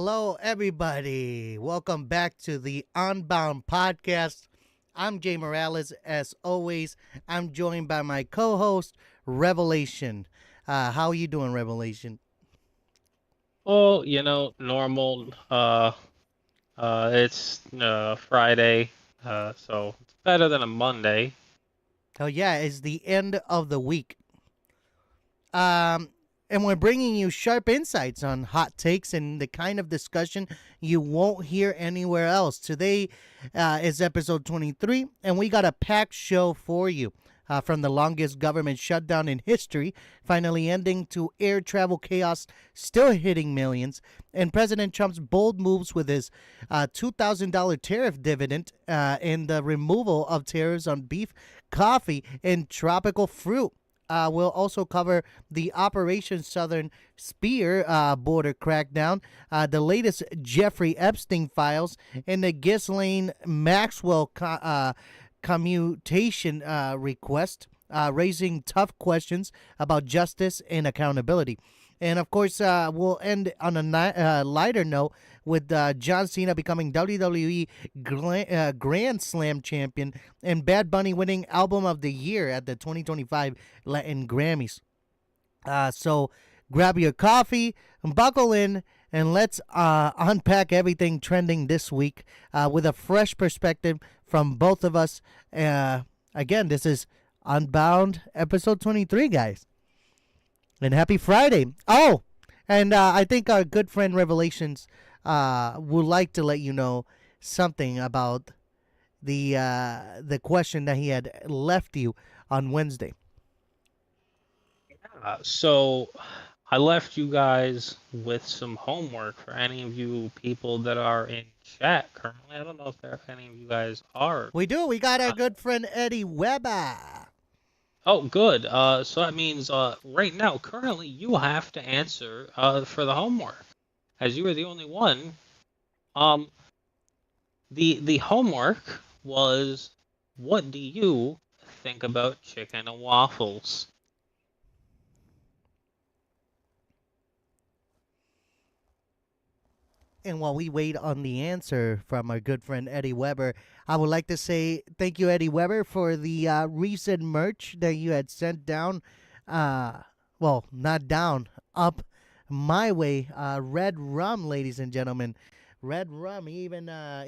Hello, everybody. Welcome back to the Unbound Podcast. I'm Jay Morales. As always, I'm joined by my co-host, Revelation. How are you doing, Revelation? Well, normal. It's Friday, so it's better than a Monday. Oh, yeah, it's the end of the week. Um, and we're bringing you sharp insights on hot takes and the kind of discussion you won't hear anywhere else. Today is episode 23, and we got a packed show for you. From the longest government shutdown in history, finally ending, to air travel chaos still hitting millions, and President Trump's bold moves with his $2,000 tariff dividend and the removal of tariffs on beef, coffee, and tropical fruit. We'll also cover the Operation Southern Spear border crackdown, the latest Jeffrey Epstein files, and the Ghislaine Maxwell commutation request, raising tough questions about justice and accountability. And of course, we'll end on a lighter note with John Cena becoming WWE Grand Slam champion and Bad Bunny winning Album of the Year at the 2025 Latin Grammys. So grab your coffee, buckle in, and let's unpack everything trending this week with a fresh perspective from both of us. Again, this is Unbound episode 23, guys. And happy Friday. Oh, and I think our good friend Revelations would like to let you know something about the question that he had left you on Wednesday. So I left you guys with some homework for any of you people that are in chat currently. I don't know if any of you guys are. We do. We got our Uh, good friend Eddie Weber. oh, good. So that means right now, currently, you have to answer for the homework, as you were the only one. Um, the homework was, what do you think about chicken and waffles? And while we wait on the answer from our good friend Eddie Weber, I would like to say thank you, Eddie Weber, for the recent merch that you had sent down. Well, not down, up my way. Red rum, ladies and gentlemen. Red rum. He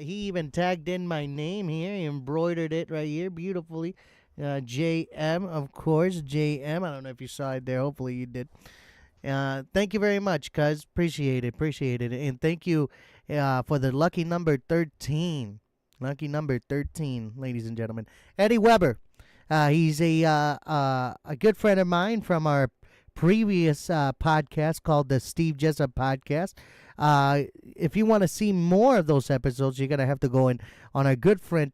even tagged in my name here. He embroidered it right here beautifully. JM, of course. JM. I don't know if you saw it there. Hopefully you did. Thank you very much, cuz. Appreciate it. And thank you for the lucky number 13. Lucky number 13, ladies and gentlemen. Eddie Weber. He's a good friend of mine from our previous podcast called the Steve Jessup Podcast. If you want to see more of those episodes, you're going to have to go in on our good friend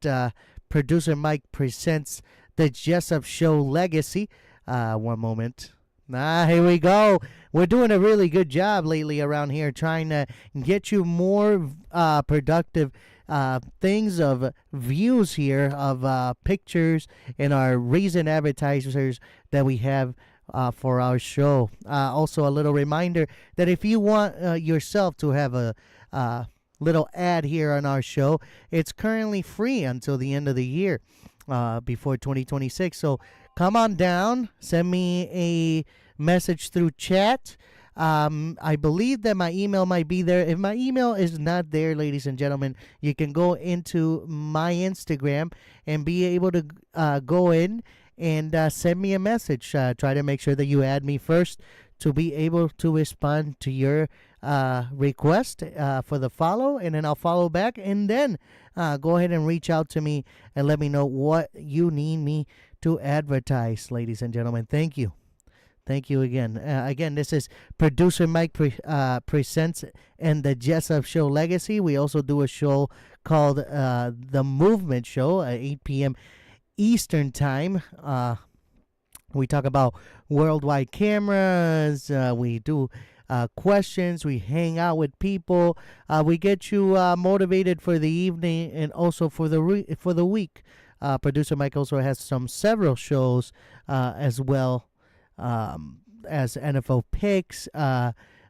producer Mike presents the Jessup Show Legacy. One moment. Here we go. We're doing a really good job lately around here trying to get you more productive things of views here, of pictures, and our recent advertisers that we have for our show. Also, a little reminder that if you want yourself to have a little ad here on our show, it's currently free until the end of the year, before 2026. So come on down, send me a message through chat. I believe that my email might be there. If my email is not there, ladies and gentlemen, you can go into my Instagram and be able to go in and send me a message. Try to make sure that you add me first to be able to respond to your request for the follow, and then I'll follow back, and then go ahead and reach out to me and let me know what you need me to advertise, ladies and gentlemen. Thank you. Thank you again. Again, this is producer Mike presents and the Jessup Show Legacy. We also do a show called The Movement Show at 8 p.m. Eastern Time. We talk about worldwide cameras. We do questions. We hang out with people. We get you motivated for the evening and also for the week. Producer Mike also has several shows as well, as NFL picks,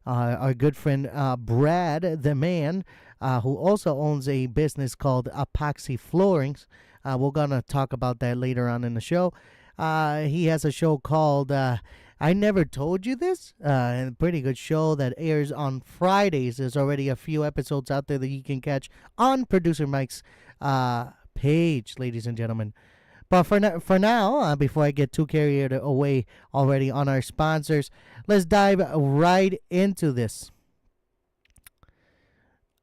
our good friend Brad, the man, who also owns a business called Epoxy Floorings. We're gonna talk about that later on in the show. He has a show called I Never Told You This. A pretty good show that airs on Fridays. There's already a few episodes out there that you can catch on Producer Mike's page, ladies and gentlemen. But for now, before I get too carried away already on our sponsors, let's dive right into this.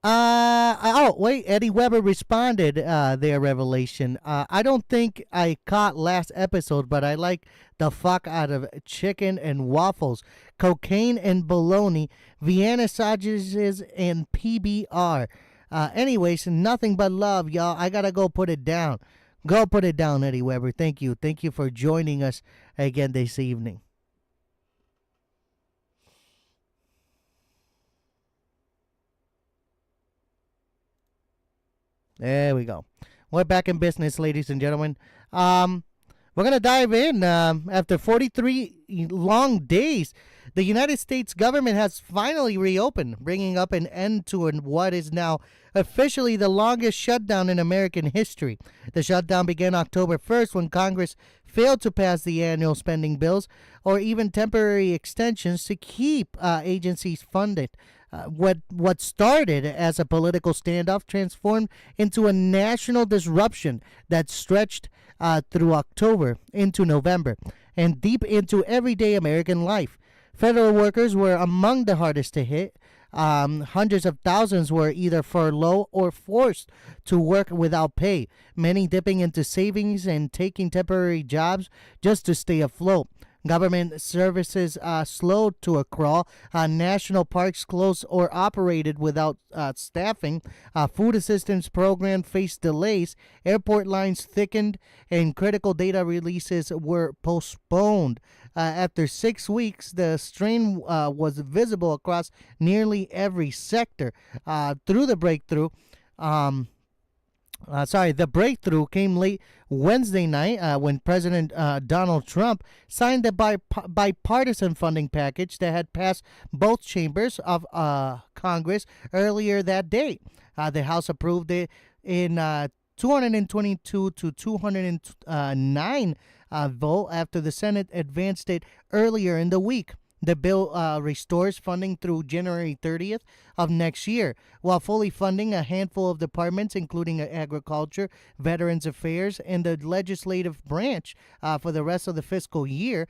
Oh wait, Eddie Weber responded their revelation. I don't think I caught last episode, but I like the fuck out of chicken and waffles, cocaine and bologna, Vienna sausages and PBR. Anyways, nothing but love, y'all. I gotta go put it down. Go put it down, Eddie Weber. Thank you. Thank you for joining us again this evening. There we go. We're back in business, ladies and gentlemen. We're going to dive in. After 43 long days, the United States government has finally reopened, bringing up an end to what is now officially the longest shutdown in American history. The shutdown began October 1st when Congress failed to pass the annual spending bills or even temporary extensions to keep agencies funded. What started as a political standoff transformed into a national disruption that stretched through October into November and deep into everyday American life. Federal workers were among the hardest to hit. Hundreds of thousands were either furloughed or forced to work without pay, many dipping into savings and taking temporary jobs just to stay afloat. Government services slowed to a crawl. National parks closed or operated without staffing. Food assistance programs faced delays. Airport lines thickened, and critical data releases were postponed. After 6 weeks, the strain was visible across nearly every sector. Through the breakthrough, the breakthrough came late Wednesday night when President Donald Trump signed the bipartisan funding package that had passed both chambers of Congress earlier that day. The House approved it in 222 to 209 vote after the Senate advanced it earlier in the week. The bill restores funding through January 30th of next year, while fully funding a handful of departments, including agriculture, veterans affairs, and the legislative branch for the rest of the fiscal year.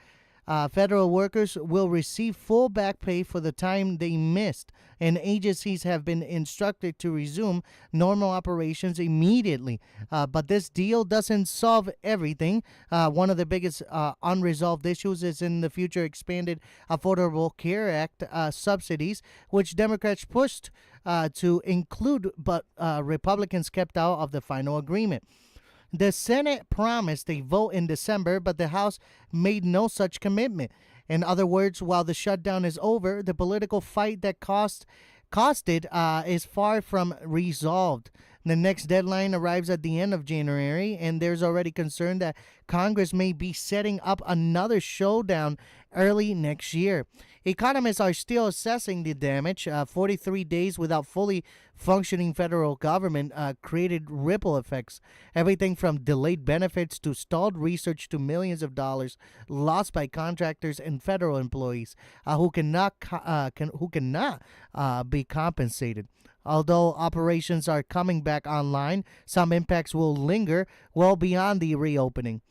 Federal workers will receive full back pay for the time they missed, and agencies have been instructed to resume normal operations immediately. But this deal doesn't solve everything. One of the biggest unresolved issues is in the future expanded Affordable Care Act subsidies, which Democrats pushed to include, but Republicans kept out of the final agreement. The Senate promised a vote in December, but the House made no such commitment. In other words, while the shutdown is over, the political fight that costed is far from resolved. The next deadline arrives at the end of January, and there's already concern that Congress may be setting up another showdown early next year. Economists are still assessing the damage. 43 days without fully functioning federal government created ripple effects. Everything from delayed benefits to stalled research to millions of dollars lost by contractors and federal employees who cannot be compensated. Although operations are coming back online, some impacts will linger well beyond the reopening.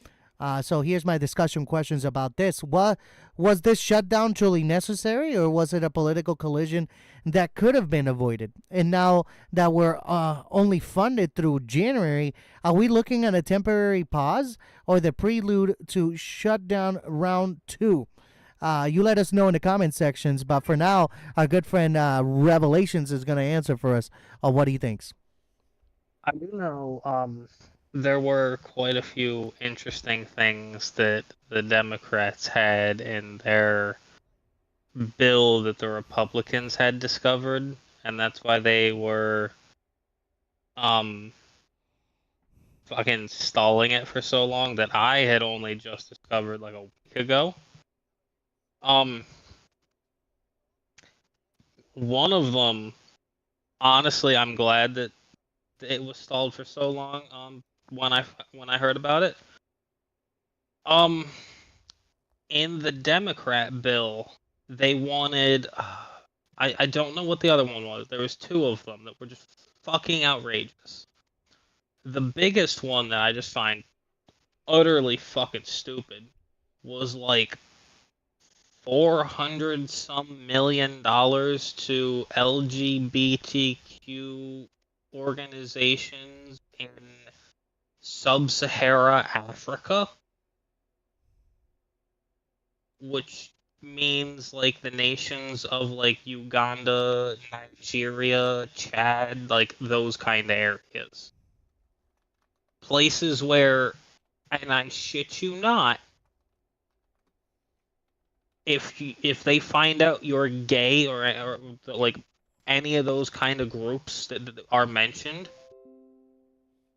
So here's my discussion questions about this. Was this shutdown truly necessary, or was it a political collision that could have been avoided? And now that we're only funded through January, are we looking at a temporary pause or the prelude to shutdown round 2? You let us know in the comment sections. But for now, our good friend Revelations is going to answer for us what he thinks. I do know there were quite a few interesting things that the Democrats had in their bill that the Republicans had discovered, and that's why they were fucking stalling it for so long that I had only just discovered like a week ago. Um One of them, honestly, I'm glad that it was stalled for so long. When I heard about it, um, in the Democrat bill, they wanted. I don't know what the other one was. There was two of them that were just fucking outrageous. The biggest one that I just find utterly fucking stupid was like 400 some $1 million to LGBTQ organizations in sub-Sahara Africa, which means like the nations of like Uganda, Nigeria, Chad, like those kind of areas. Places where, and I shit you not, if they find out you're gay or like any of those kind of groups that are mentioned,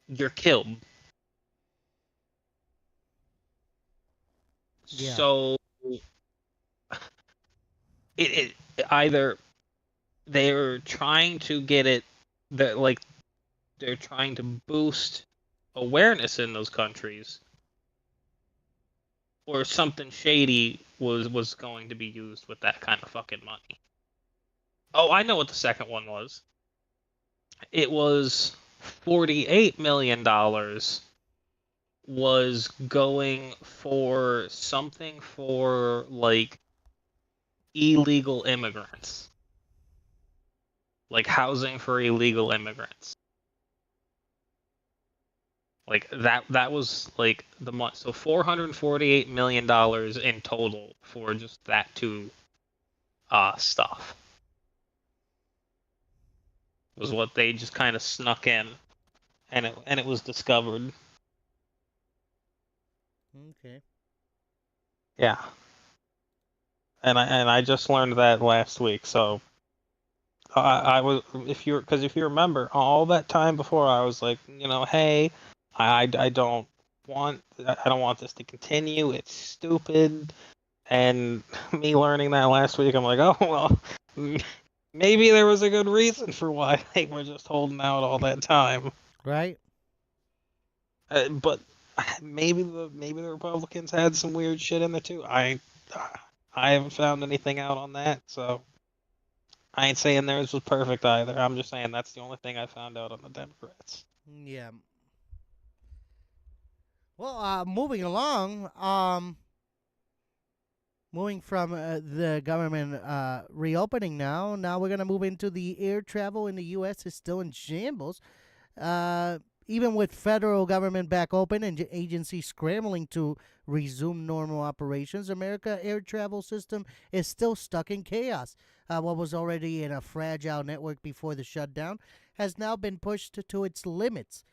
you're killed. Yeah. So it either they're trying to get it that like they're trying to boost awareness in those countries, or something shady was going to be used with that kind of fucking money. Oh, I know what the second one was. It was $48 million was going for something for like illegal immigrants, like housing for illegal immigrants. Like that was like the month. So $448 million in total for just that two stuff was what they just kind of snuck in, and it was discovered. Okay. Yeah, and I just learned that last week. So I was, if you remember all that time before, I was like, hey, I don't want this to continue. It's stupid. And me learning that last week, I'm like, oh well, maybe there was a good reason for why they were just holding out all that time. Right. But maybe the Republicans had some weird shit in there too. I haven't found anything out on that, so I ain't saying theirs was perfect either. I'm just saying that's the only thing I found out on the Democrats. Yeah. Well, moving along. Moving from the government reopening now. Now we're gonna move into the air travel in the U.S. is still in shambles. Uh, Even with federal government back open and agencies scrambling to resume normal operations, America air travel system is still stuck in chaos. What was already in a fragile network before the shutdown has now been pushed to its limits.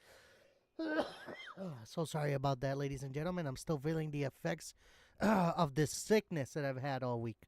So sorry about that, ladies and gentlemen. I'm still feeling the effects of this sickness that I've had all week.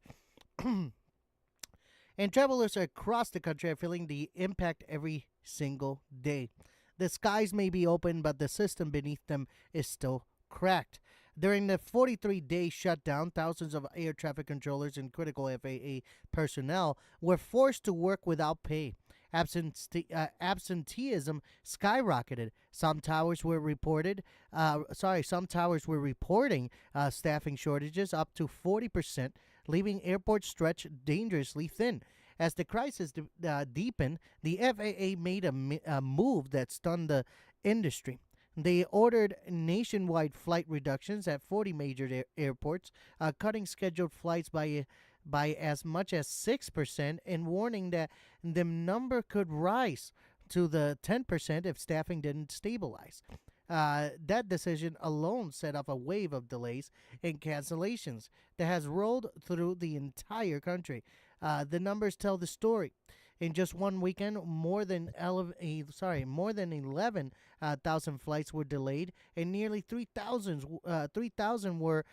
And travelers across the country are feeling the impact every single day. The skies may be open, but the system beneath them is still cracked. During the 43-day shutdown, thousands of air traffic controllers and critical FAA personnel were forced to work without pay. Absenteeism skyrocketed. Some towers were reporting staffing shortages up to 40%, leaving airports stretched dangerously thin. As the crisis deepened, the FAA made a move that stunned the industry. They ordered nationwide flight reductions at 40 major airports, cutting scheduled flights by as much as 6%, and warning that the number could rise to the 10% if staffing didn't stabilize. That decision alone set off a wave of delays and cancellations that has rolled through the entire country. The numbers tell the story. In just one weekend, more than 11,000 flights were delayed, and nearly 3,000 were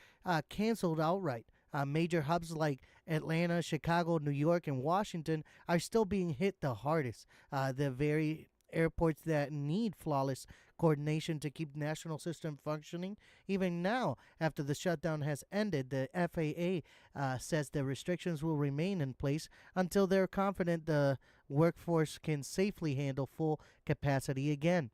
canceled outright. Major hubs like Atlanta, Chicago, New York, and Washington are still being hit the hardest. The very airports that need flawless coordination to keep national system functioning. Even now, after the shutdown has ended, the FAA says the restrictions will remain in place until they're confident the workforce can safely handle full capacity again.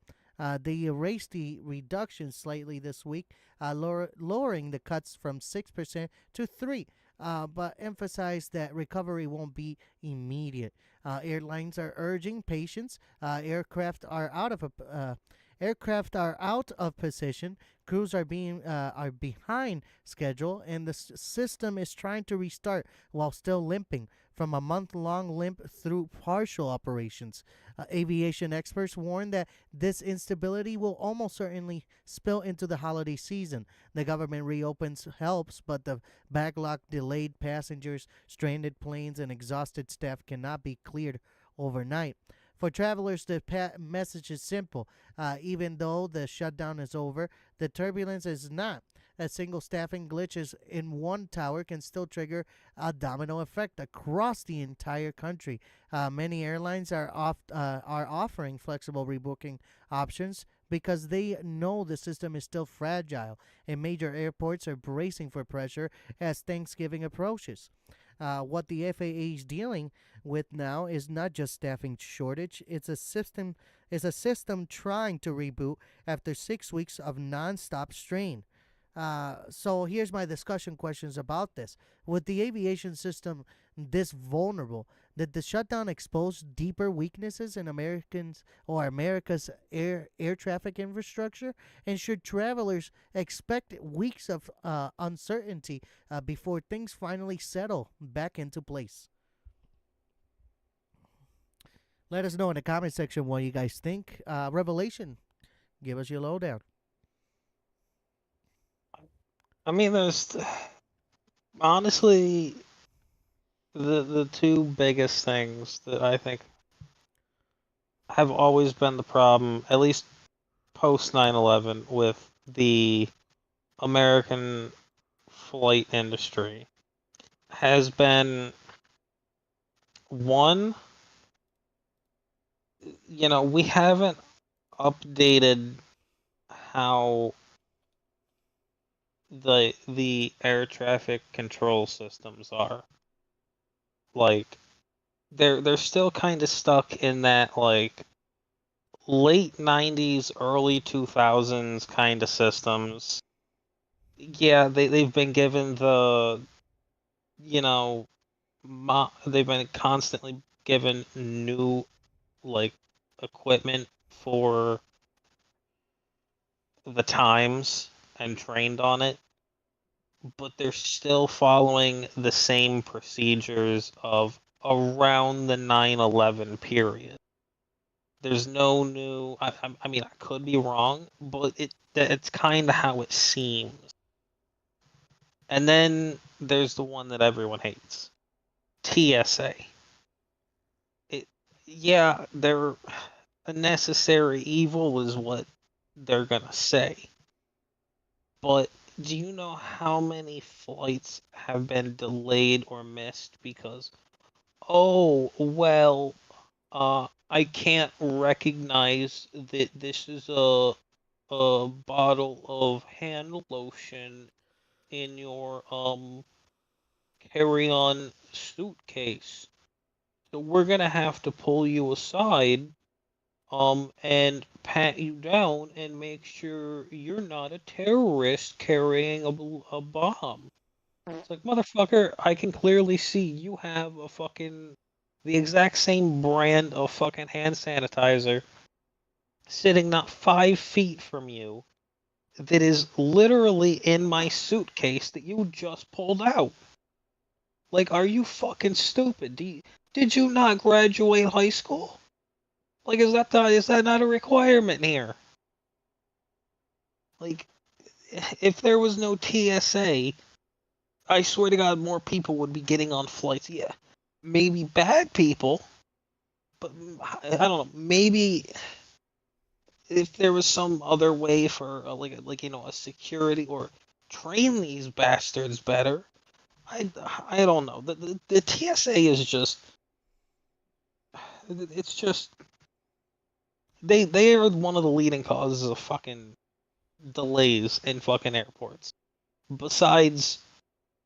They erased the reduction slightly this week, lowering the cuts from 6% to 3, but emphasized that recovery won't be immediate. Airlines are urging patience. Aircraft are out of position. Crews are behind schedule, and the system is trying to restart while still limping from a month-long limp through partial operations. Aviation experts warn that this instability will almost certainly spill into the holiday season. The government reopens helps, but the backlog, delayed passengers, stranded planes, and exhausted staff cannot be cleared overnight. For travelers, the message is simple. Even though the shutdown is over, the turbulence is not. A single staffing glitches in one tower can still trigger a domino effect across the entire country. Many airlines are offering flexible rebooking options because they know the system is still fragile, and major airports are bracing for pressure as Thanksgiving approaches. What the FAA is dealing with now is not just staffing shortage; it's a system trying to reboot after 6 weeks of nonstop strain. So here's my discussion questions about this. With the aviation system this vulnerable, did the shutdown expose deeper weaknesses in America's air traffic infrastructure? And should travelers expect weeks of uncertainty before things finally settle back into place? Let us know in the comment section what you guys think. Revelation, give us your lowdown. I mean, there's honestly the two biggest things that I think have always been the problem, at least post 9/11, with the American flight industry has been one, we haven't updated how the air traffic control systems are. Like they're still kind of stuck in that like late 90s, early 2000s kind of systems. Yeah, they've been given you know, they've been constantly given new like equipment for the times and trained on it, but they're still following the same procedures of around the 9/11 period. There's no new. I mean, I could be wrong, but it's kind of how it seems. And then there's the one that everyone hates, TSA. It, yeah, they're a necessary evil, is what they're gonna say. But do you know how many flights have been delayed or missed because, oh, well, I can't recognize that this is a bottle of hand lotion in your carry-on suitcase. So we're gonna have to pull you aside and pat you down and make sure you're not a terrorist carrying a bomb. It's like, motherfucker, I can clearly see you have the exact same brand of fucking hand sanitizer sitting not 5 feet from you that is literally in my suitcase that you just pulled out. Like, are you fucking stupid? Did you not graduate high school? Like, is that not a requirement here? Like, if there was no TSA, I swear to God, more people would be getting on flights. Yeah, maybe bad people, but I don't know. Maybe if there was some other way for a security or train these bastards better. I don't know. The TSA is just it's just they are one of the leading causes of fucking delays in fucking airports. Besides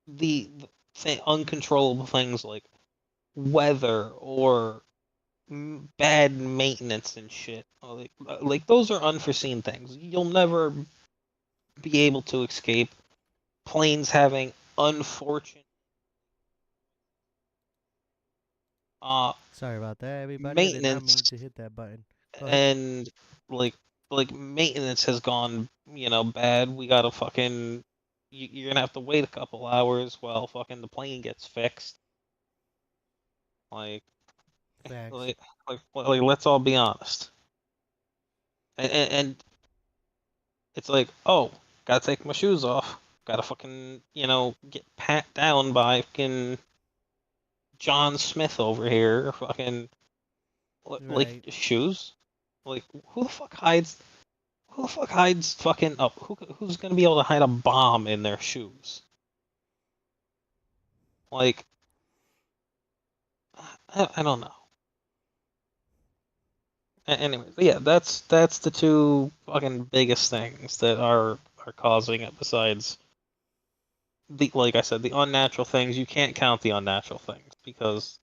the say uncontrollable things like weather or bad maintenance and shit. Like those are unforeseen things. You'll never be able to escape planes having unfortunate uh Sorry about that, everybody. I did not mean maintenance to hit that button. Go ahead. and like maintenance has gone bad. We gotta fucking you're gonna have to wait a couple hours while fucking the plane gets fixed. Like Facts. like let's all be honest. And it's like, oh, gotta take my shoes off. Gotta fucking get pat down by fucking John Smith over here. Fucking like Right. shoes. Like who the fuck hides? Who the fuck hides fucking up? Who's gonna be able to hide a bomb in their shoes? Like I don't know. Anyways, yeah, that's the two fucking biggest things that are causing it. Besides the like I said, the unnatural things. You can't count the unnatural things because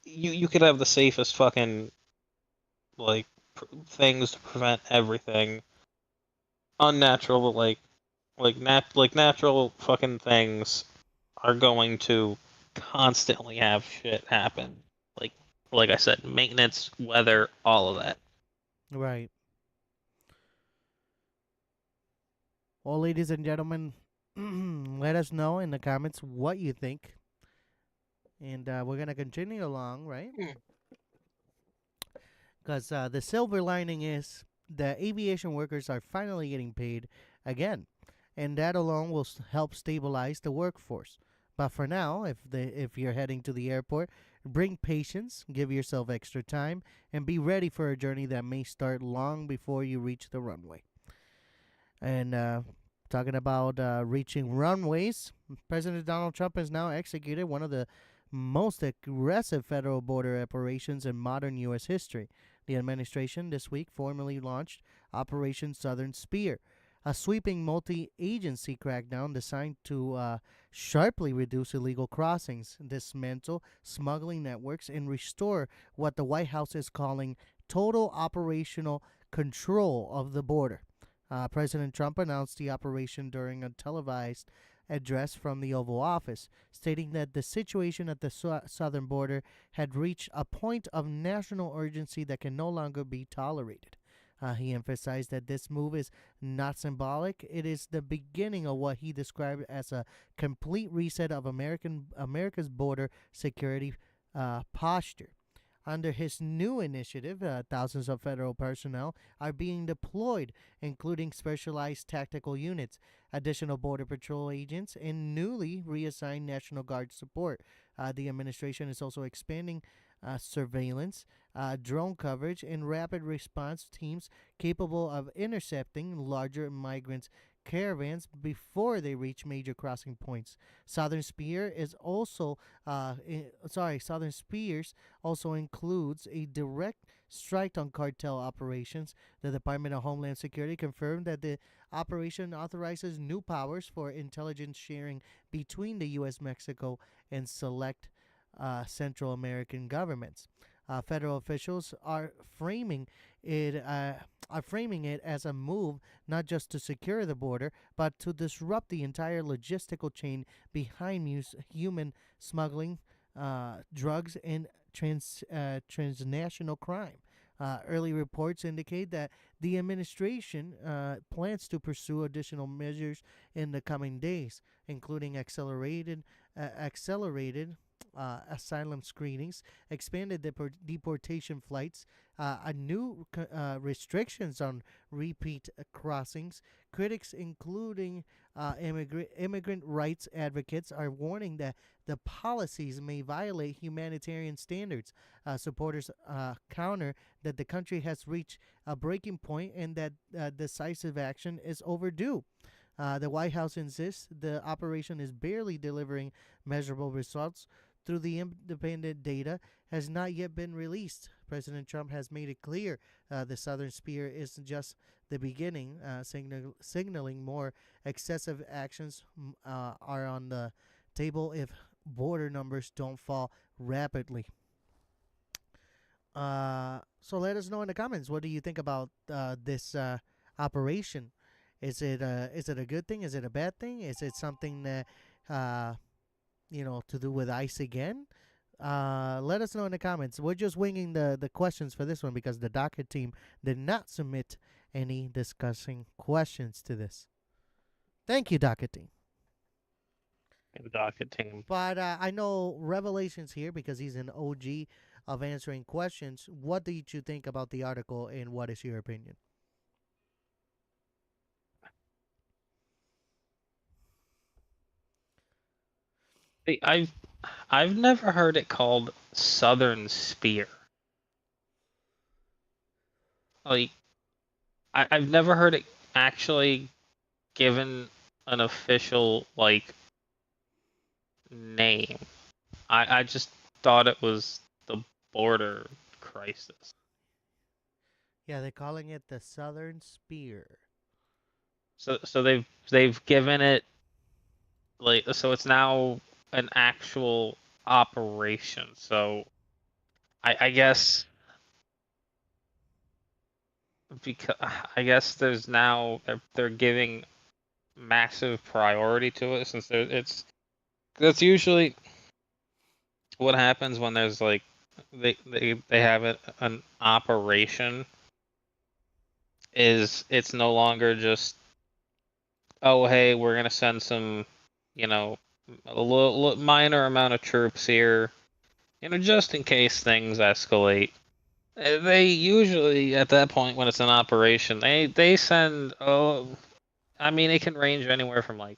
you could have the safest fucking like things to prevent everything. Unnatural, like natural fucking things are going to constantly have shit happen. Like like I said, maintenance, weather, all of that. Right. Well, ladies and gentlemen, let us know in the comments what you think. And we're going to continue along, right? Because the silver lining is the aviation workers are finally getting paid again. And that alone will help stabilize the workforce. But for now, if you're heading to the airport, bring patience, give yourself extra time, and be ready for a journey that may start long before you reach the runway. And talking about reaching runways, President Donald Trump has now executed one of the most aggressive federal border operations in modern U.S. history. The administration this week formally launched Operation Southern Spear, a sweeping multi agency crackdown designed to sharply reduce illegal crossings, dismantle smuggling networks, and restore what the White House is calling total operational control of the border. President Trump announced the operation during a televised address from the Oval Office, stating that the situation at the southern border had reached a point of national urgency that can no longer be tolerated. He emphasized that this move is not symbolic; it is the beginning of what he described as a complete reset of America's border security posture. Under his new initiative, thousands of federal personnel are being deployed, including specialized tactical units, additional Border Patrol agents, and newly reassigned National Guard support. The administration is also expanding surveillance, drone coverage, and rapid response teams capable of intercepting larger migrants' caravans before they reach major crossing points. Southern Spear is also, Southern Spears also includes a direct strike on cartel operations. The Department of Homeland Security confirmed that the operation authorizes new powers for intelligence sharing between the U.S., Mexico, and select Central American governments. Federal officials are framing it as a move not just to secure the border, but to disrupt the entire logistical chain behind human smuggling, drugs, and transnational crime. Early reports indicate that the administration plans to pursue additional measures in the coming days, including accelerated asylum screenings, expanded deportation flights, a new restrictions on repeat crossings. Critics, including immigrant rights advocates, are warning that the policies may violate humanitarian standards. Supporters counter that the country has reached a breaking point and that decisive action is overdue. The White House insists the operation is barely delivering measurable results through the independent data has not yet been released. President Trump has made it clear the southern spear isn't just the beginning, signaling more excessive actions are on the table if border numbers don't fall rapidly. So let us know in the comments. What do you think about this operation? Is it a good thing? Is it a bad thing? Is it something that uh, to do with ICE again? Let us know in the comments. We're just winging the questions for this one because the docket team did not submit any discussing questions to this. Thank you, docket team. The docket team. But I know Revelation's here because he's an OG of answering questions. What did you think about the article, and what is your opinion? See, I've never heard it called Southern Spear. Like I've never heard it actually given an official like name. I just thought it was the border crisis. Yeah, they're calling it the Southern Spear. So they've given it like so it's now an actual operation. So I guess because I guess there's now they're giving massive priority to it since it's that's usually what happens when there's like they have an operation is it's no longer just oh hey we're gonna send some you know a little minor amount of troops here just in case things escalate. They usually at that point when it's an operation they send I mean it can range anywhere from like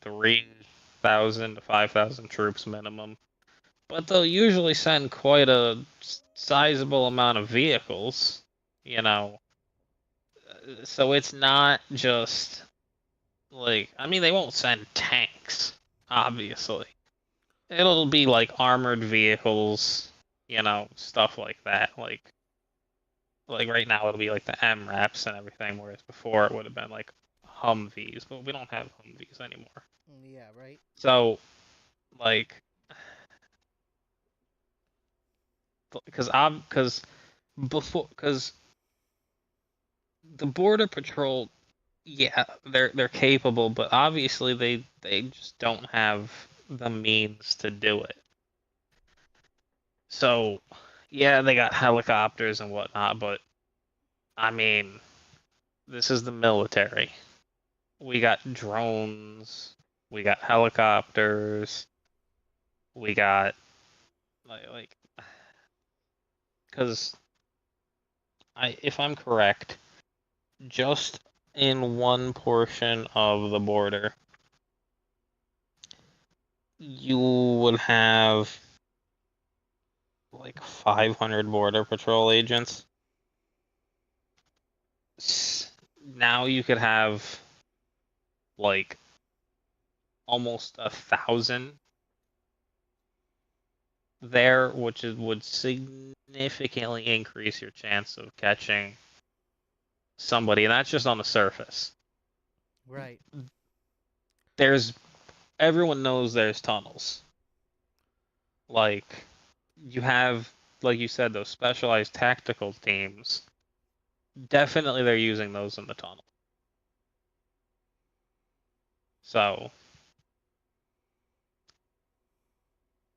3,000 to 5,000 troops minimum. But they'll usually send quite a sizable amount of vehicles, you know. So it's not just like I mean they won't send tanks, obviously. It'll be like armored vehicles, stuff like that. Like right now it'll be like the MRAPs and everything, whereas before it would have been like Humvees, but we don't have Humvees anymore. Yeah, right. So like because before because the border patrol, yeah, they're capable, but obviously they just don't have the means to do it. So, yeah, they got helicopters and whatnot, but I mean, this is the military. We got drones, we got helicopters, we got like because if I'm correct, just in one portion of the border, you would have like 500 border patrol agents. Now you could have like almost 1,000 there, which would significantly increase your chance of catching somebody, and that's just on the surface. Right. Everyone knows there's tunnels. Like you have, like you said, those specialized tactical teams. Definitely, they're using those in the tunnel. So,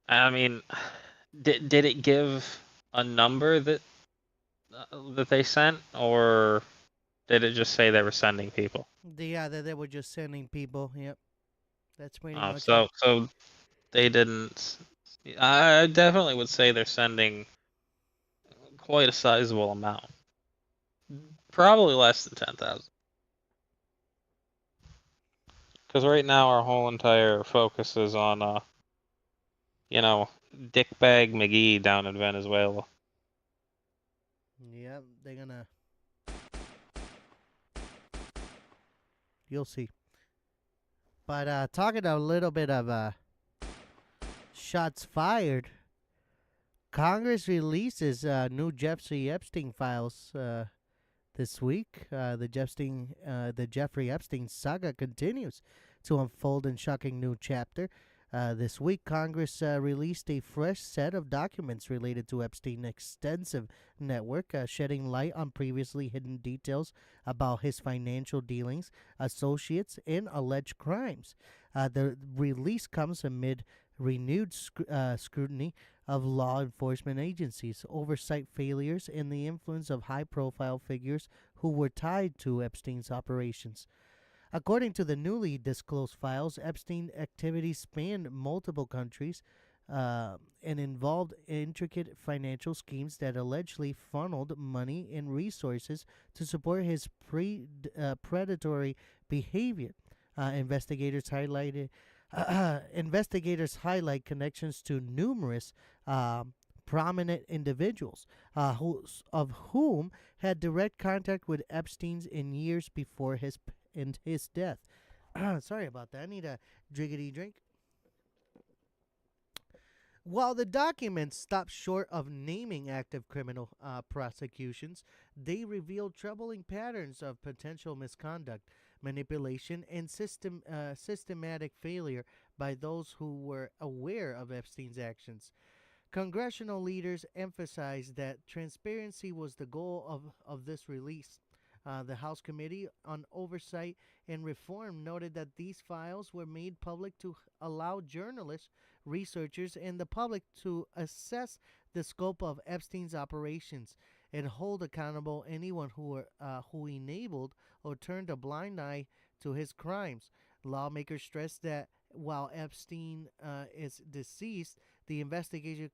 I mean, did it give a number that they sent, or did it just say they were sending people? Yeah, they were just sending people. Yep. That's pretty Oh, much it. so they didn't. I definitely would say they're sending quite a sizable amount. Probably less than 10,000. Because right now our whole entire focus is on, Dickbag McGee down in Venezuela. Yep, they're gonna. You'll see. But talking a little bit of shots fired. Congress releases new Jeffrey Epstein files this week. The Jeffrey Epstein saga continues to unfold in shocking new chapter. This week, Congress released a fresh set of documents related to Epstein's extensive network, shedding light on previously hidden details about his financial dealings, associates, and alleged crimes. The release comes amid renewed scrutiny of law enforcement agencies, oversight failures, and the influence of high profile figures who were tied to Epstein's operations. According to the newly disclosed files, Epstein activities spanned multiple countries and involved intricate financial schemes that allegedly funneled money and resources to support his predatory behavior. Investigators highlighted investigators highlight connections to numerous prominent individuals, of whom had direct contact with Epstein's in years before his death. Sorry about that. I need a driggity drink. While the documents stop short of naming active criminal prosecutions, they reveal troubling patterns of potential misconduct, manipulation, and systematic failure by those who were aware of Epstein's actions. Congressional leaders emphasized that transparency was the goal of this release. The House Committee on Oversight and Reform noted that these files were made public to allow journalists, researchers, and the public to assess the scope of Epstein's operations and hold accountable anyone who enabled or turned a blind eye to his crimes. Lawmakers stressed that while Epstein is deceased, the investigation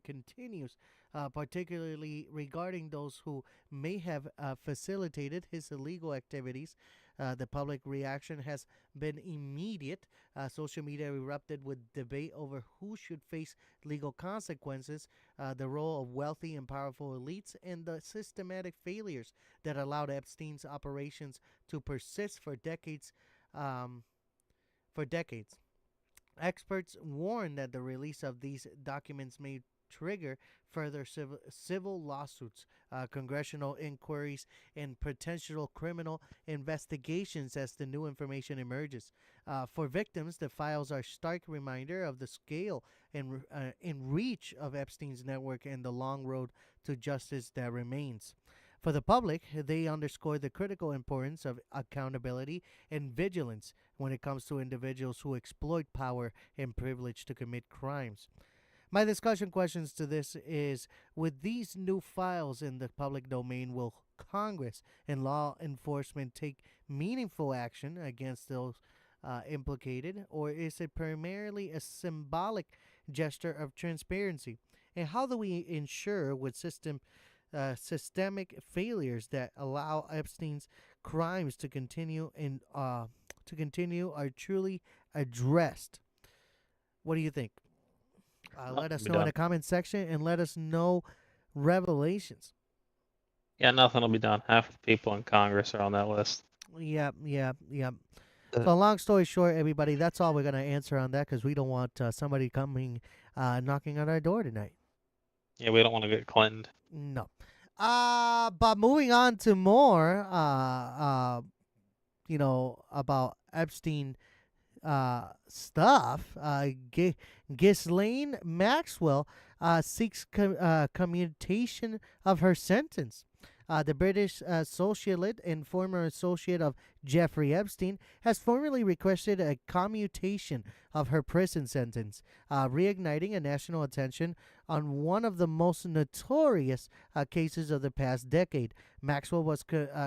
continues, particularly regarding those who may have facilitated his illegal activities. The public reaction has been immediate. Social media erupted with debate over who should face legal consequences, the role of wealthy and powerful elites, and the systematic failures that allowed Epstein's operations to persist for decades. For decades. Experts warn that the release of these documents may trigger further civil lawsuits, congressional inquiries, and potential criminal investigations as the new information emerges. For victims, the files are a stark reminder of the scale and reach of Epstein's network and the long road to justice that remains. For the public, they underscore the critical importance of accountability and vigilance when it comes to individuals who exploit power and privilege to commit crimes. My discussion questions to this is, with these new files in the public domain, will Congress and law enforcement take meaningful action against those implicated, or is it primarily a symbolic gesture of transparency? And how do we ensure with systemic failures that allow Epstein's crimes to continue are truly addressed? What do you think? Let us Be know in done. the comment section and let us know revelations. Yeah, nothing will be done. Half of the people in Congress are on that list. Yep, yep, yep. Uh, So, long story short, everybody, that's all we're going to answer on that because we don't want somebody coming knocking on our door tonight. Yeah, we don't want to get Clinton. No. But moving on to more, about Epstein stuff. Ghislaine Maxwell seeks commutation of her sentence. The British socialite and former associate of Jeffrey Epstein has formally requested a commutation of her prison sentence, reigniting a national attention on one of the most notorious cases of the past decade. Maxwell was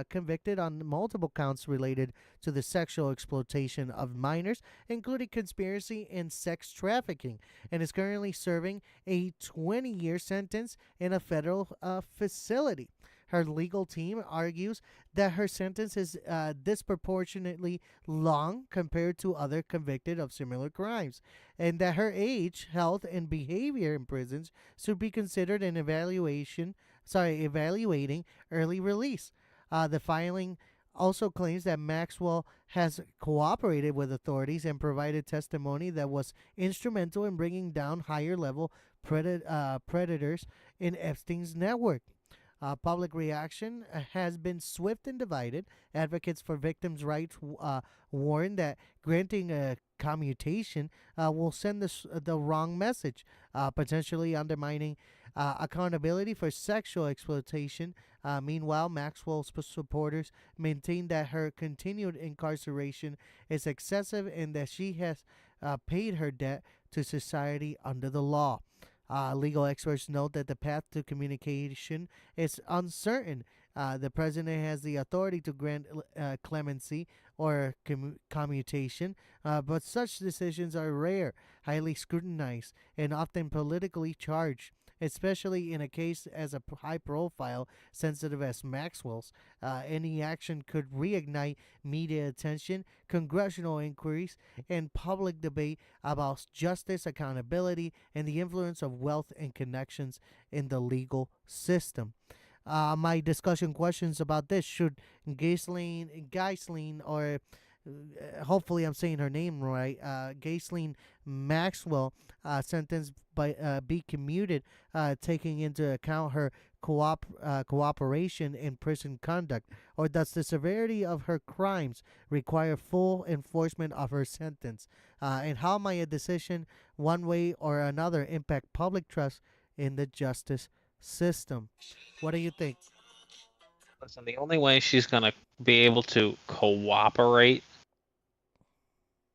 convicted on multiple counts related to the sexual exploitation of minors, including conspiracy and sex trafficking, and is currently serving a 20-year sentence in a federal facility. Her legal team argues that her sentence is disproportionately long compared to other convicted of similar crimes, and that her age, health, and behavior in prisons should be considered in evaluating early release. The filing also claims that Maxwell has cooperated with authorities and provided testimony that was instrumental in bringing down higher level predators in Epstein's network. Public reaction has been swift and divided. Advocates for victims' rights warn that granting a commutation will send the wrong message, potentially undermining accountability for sexual exploitation. Meanwhile, Maxwell's supporters maintain that her continued incarceration is excessive and that she has paid her debt to society under the law. Legal experts note that the path to communication is uncertain. The president has the authority to grant clemency or commutation, but such decisions are rare, highly scrutinized, and often politically charged. Especially in a case as a high profile, sensitive as Maxwell's, any action could reignite media attention, congressional inquiries, and public debate about justice, accountability, and the influence of wealth and connections in the legal system. My discussion questions about this: should Ghislaine, or hopefully I'm saying her name right, Ghislaine Maxwell, sentence be commuted, taking into account her cooperation in prison conduct, or does the severity of her crimes require full enforcement of her sentence? And how might a decision, one way or another, impact public trust in the justice system? What do you think? Listen, the only way she's gonna be able to cooperate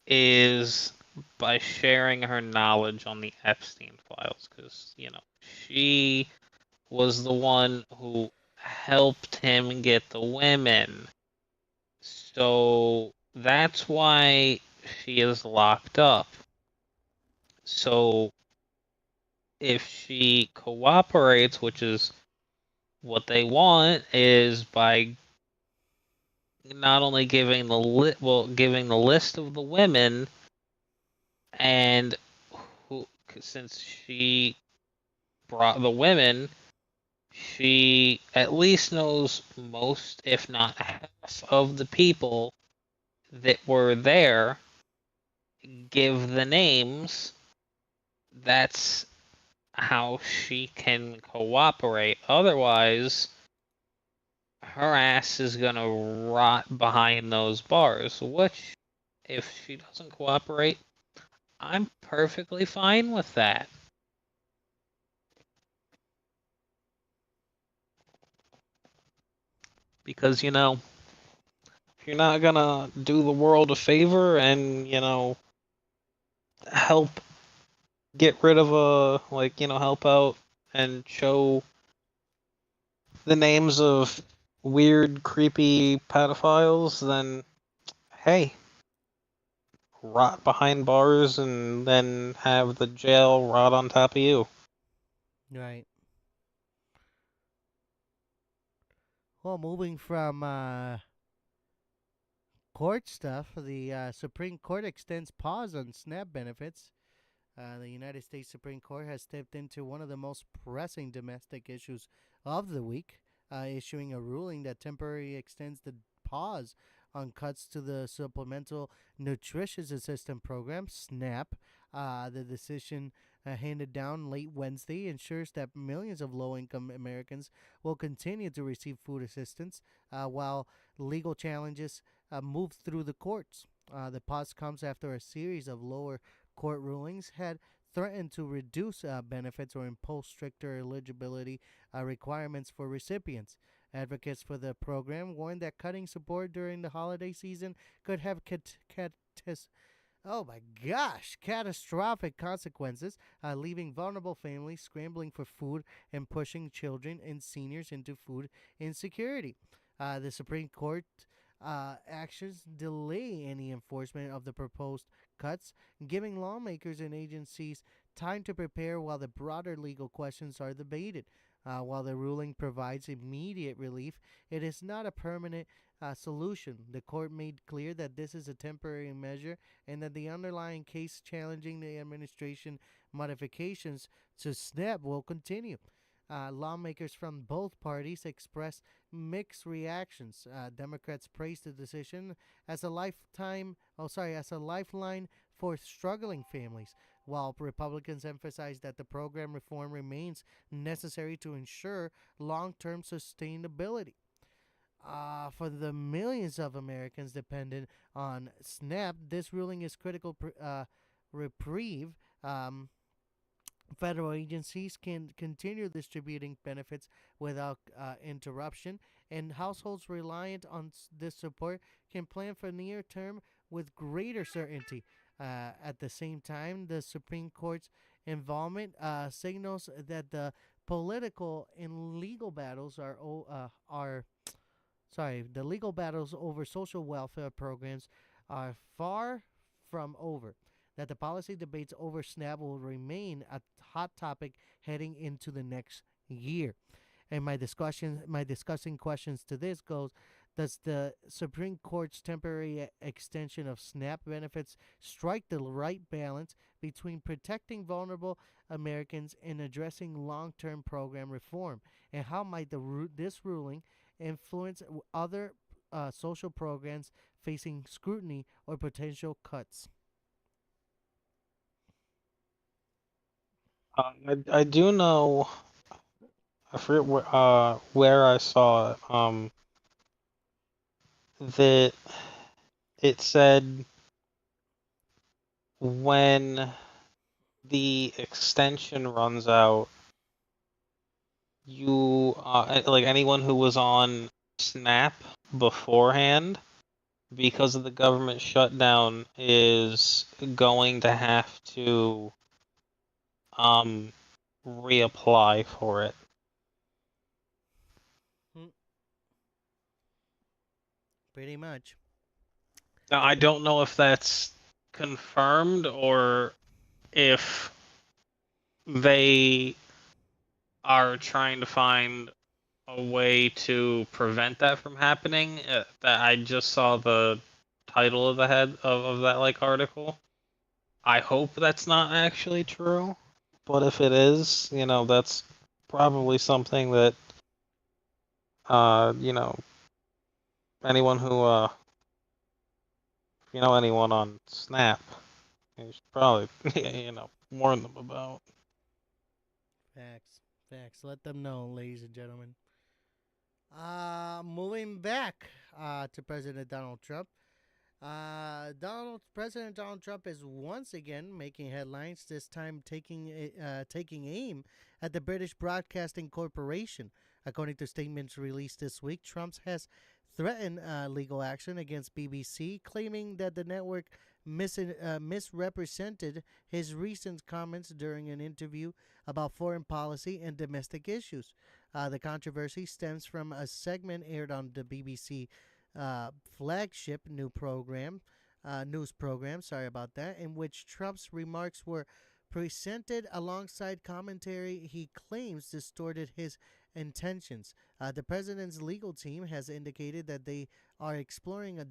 is by sharing her knowledge on the Epstein files, because she was the one who helped him get the women. So that's why she is locked up. So if she cooperates, which is what they want, is by not only giving giving the list of the women, and who, since she brought the women, she at least knows most, if not half, of the people that were there. Give the names. That's how she can cooperate. Otherwise, her ass is gonna rot behind those bars. Which, if she doesn't cooperate, I'm perfectly fine with that. Because, if you're not gonna do the world a favor and, help get rid of help out and show the names of weird, creepy pedophiles, then hey, rot behind bars and then have the jail rot on top of you. Right. Well, moving from court stuff, the Supreme Court extends pause on SNAP benefits. The United States Supreme Court has stepped into one of the most pressing domestic issues of the week, issuing a ruling that temporarily extends the pause on cuts to the Supplemental Nutritious Assistance Program, SNAP. The decision handed down late Wednesday ensures that millions of low income Americans will continue to receive food assistance while legal challenges move through the courts. The pause comes after a series of lower court rulings had threatened to reduce benefits or impose stricter eligibility requirements for recipients. Advocates for the program warned that cutting support during the holiday season could have oh my gosh, catastrophic consequences, leaving vulnerable families scrambling for food and pushing children and seniors into food insecurity. The Supreme Court actions delay any enforcement of the proposed cuts, giving lawmakers and agencies time to prepare while the broader legal questions are debated. While the ruling provides immediate relief, it is not a permanent solution. The court made clear that this is a temporary measure and that the underlying case challenging the administration modifications to SNAP will continue. Lawmakers from both parties expressed mixed reactions. Democrats praised the decision as a lifeline for struggling families, while Republicans emphasize that the program reform remains necessary to ensure long term sustainability. For the millions of Americans dependent on SNAP, this ruling is critical reprieve. Um, Federal agencies can continue distributing benefits without interruption, and households reliant on this support can plan for near term with greater certainty. At the same time, the Supreme Court's involvement signals that the political and legal battles are sorry, the legal battles over social welfare programs are far from over. That the policy debates over SNAP will remain a hot topic heading into the next year. And my discussing questions to this goes: does the Supreme Court's temporary extension of SNAP benefits strike the right balance between protecting vulnerable Americans and addressing long-term program reform? And how might this ruling influence other social programs facing scrutiny or potential cuts? I do know. I forget where I saw it. That it said when the extension runs out, you like anyone who was on Snap beforehand, because of the government shutdown, is going to have to um reapply for it. Hmm, pretty much. Now, I don't know if that's confirmed or if they are trying to find a way to prevent that from happening. That I just saw the title of the head of that like article. I hope that's not actually true, but if it is, that's probably something that uh, you know, anyone who if you know anyone on Snap, you should probably warn them about. Facts. Facts. Let them know, ladies and gentlemen. Moving back to President Donald Trump. President Donald Trump is once again making headlines. This time, taking aim at the British Broadcasting Corporation. According to statements released this week, Trump has threatened legal action against BBC, claiming that the network misrepresented his recent comments during an interview about foreign policy and domestic issues. The controversy stems from a segment aired on the BBC flagship news program, sorry about that, in which Trump's remarks were presented alongside commentary he claims distorted his intentions. The president's legal team has indicated that they are exploring a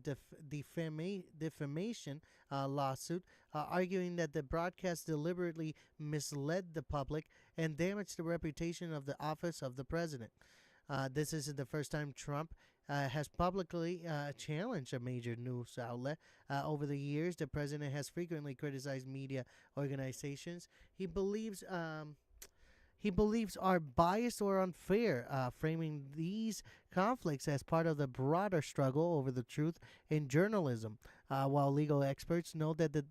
defamation lawsuit, arguing that the broadcast deliberately misled the public and damaged the reputation of the office of the president. This isn't the first time Trump has publicly challenged a major news outlet. Over the years, the president has frequently criticized media organizations he believes are biased or unfair, framing these conflicts as part of the broader struggle over the truth in journalism. While legal experts know that the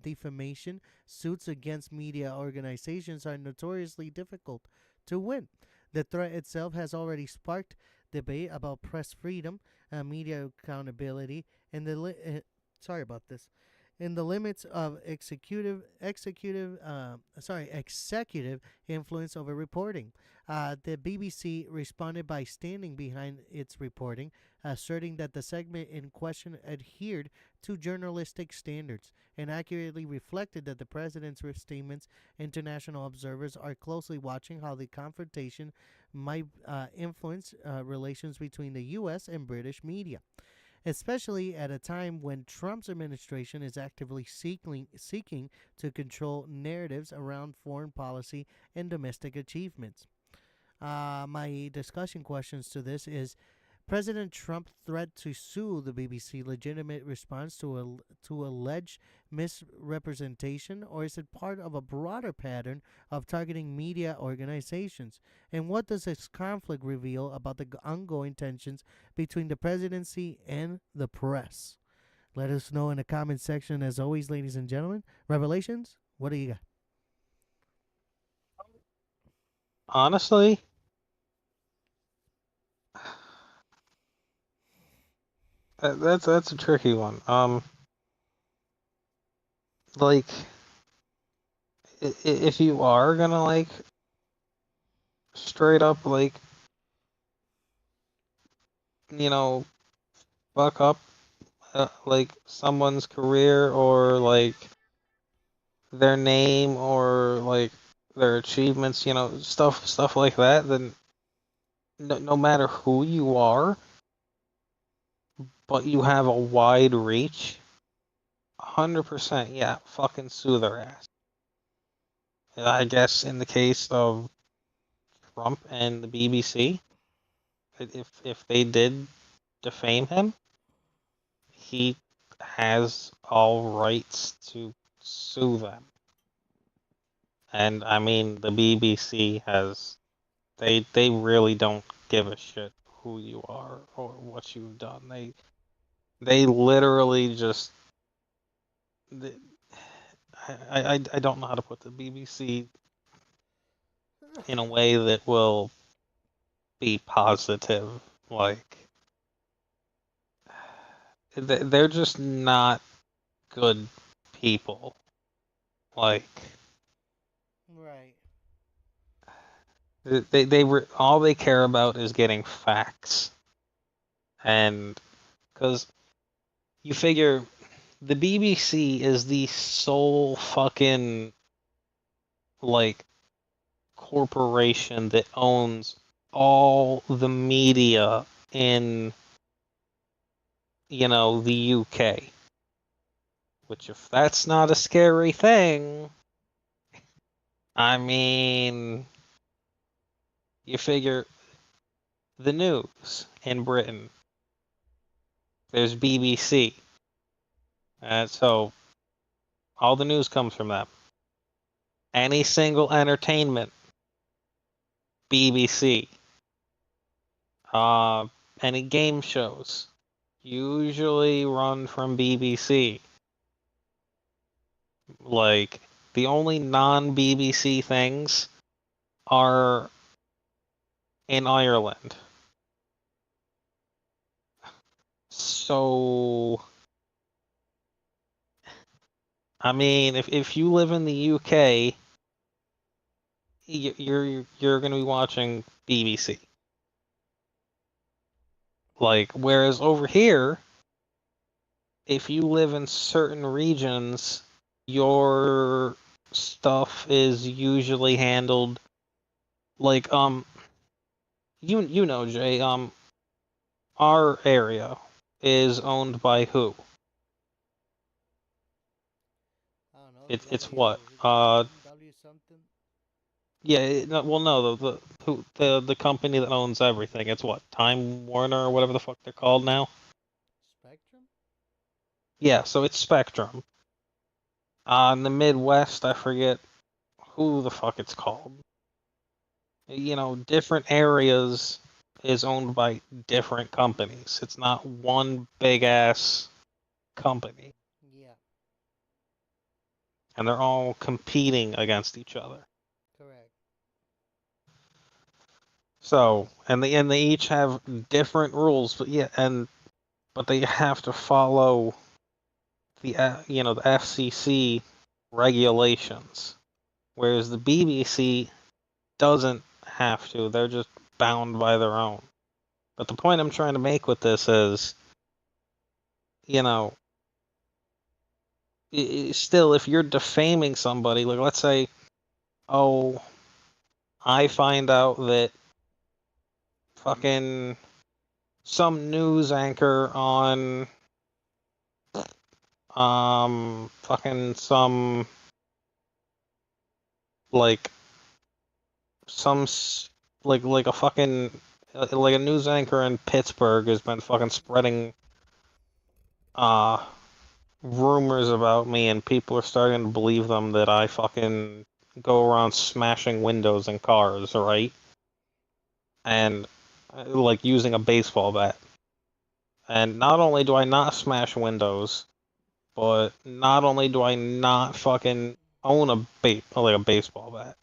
defamation suits against media organizations are notoriously difficult to win, the threat itself has already sparked debate about press freedom, media accountability, and sorry about this, in the limits of executive influence over reporting. The BBC responded by standing behind its reporting, asserting that the segment in question adhered to journalistic standards and accurately reflected that the president's statements. International observers are closely watching how the confrontation might influence relations between the U.S. and British media, especially at a time when Trump's administration is actively seeking to control narratives around foreign policy and domestic achievements. My discussion questions to this is: President Trump's threat to sue the BBC legitimate response to alleged misrepresentation, or is it part of a broader pattern of targeting media organizations? And what does this conflict reveal about the ongoing tensions between the presidency and the press? Let us know in the comment section, as always, ladies and gentlemen. Revelations, what do you got? Honestly, that's a tricky one. Like if you are gonna like straight up like you know fuck up like someone's career or like their name or like their achievements, stuff like that, then no matter who you are, but you have a wide reach, 100%, yeah, fucking sue their ass. I guess in the case of Trump and the BBC, if they did defame him, he has all rights to sue them. And I mean, the BBC has they really don't give a shit who you are or what you've done. They literally just they, I don't know how to put the BBC in a way that will be positive. Like they're just not good people. Like Right. all they care about is getting facts, and because you figure the BBC is the sole fucking like corporation that owns all the media in the UK. Which, if that's not a scary thing, I mean, you figure the news in Britain. There's BBC, so all the news comes from them. Any single entertainment, BBC. Any game shows, usually run from BBC. Like, the only non-BBC things are in Ireland. So, I mean, if you live in the UK, you're gonna be watching BBC. Like, whereas over here, if you live in certain regions, your stuff is usually handled like Jay, our area is owned by who? I don't know. It's W what? something, W something. Yeah, well, no, the company that owns everything. It's what? Time Warner or whatever the fuck they're called now. Spectrum? Yeah, so it's Spectrum. In the Midwest, I forget who the fuck it's called. Different areas is owned by different companies. It's not one big ass company, Yeah, and they're all competing against each other. correct. So, and they each have different rules, but yeah, but they have to follow the FCC regulations, whereas the BBC doesn't have to. They're just bound by their own. But the point I'm trying to make with this is, you know, still, if you're defaming somebody, like let's say, oh, I find out that fucking some news anchor on fucking some like some like a fucking like a news anchor in Pittsburgh has been fucking spreading uh rumors about me, and people are starting to believe them that I fucking go around smashing windows in cars, right? And like using a baseball bat. And not only do I not smash windows, but not only do I not fucking own a baseball bat,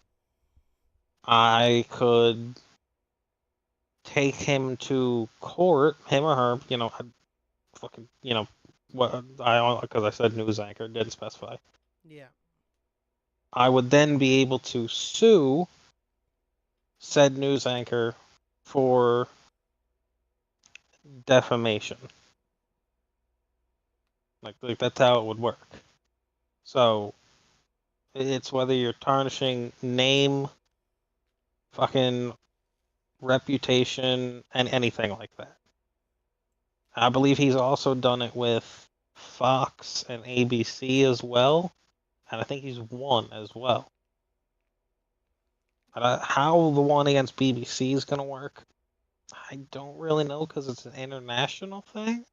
I could take him to court, him or her, fucking, what I because I said news anchor, didn't specify. Yeah. I would then be able to sue said news anchor for defamation. Like that's how it would work. So it's whether you're tarnishing name, fucking reputation, and anything like that. I believe he's also done it with Fox and ABC as well, and I think he's won as well. How the one against BBC is gonna work, I don't really know because it's an international thing,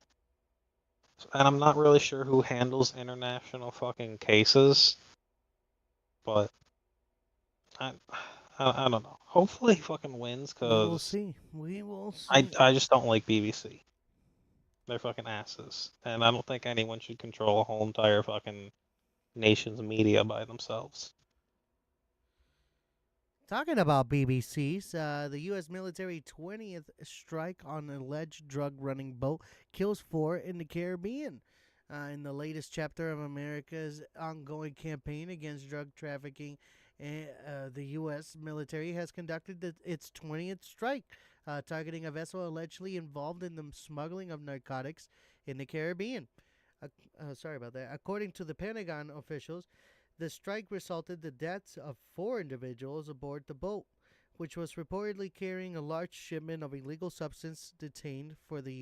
and I'm not really sure who handles international fucking cases. But I, I don't know. Hopefully he fucking wins We will because see. We will I, see. I just don't like BBC. They're fucking asses, and I don't think anyone should control a whole entire fucking nation's media by themselves. Talking about BBCs, the U.S. military 20th strike on alleged drug running boat kills four in the Caribbean. In the latest chapter of America's ongoing campaign against drug trafficking, the U.S. military has conducted its 20th strike, targeting a vessel allegedly involved in the smuggling of narcotics in the Caribbean. Sorry about that. According to the Pentagon officials, the strike resulted in the deaths of four individuals aboard the boat, which was reportedly carrying a large shipment of illegal substance destined for the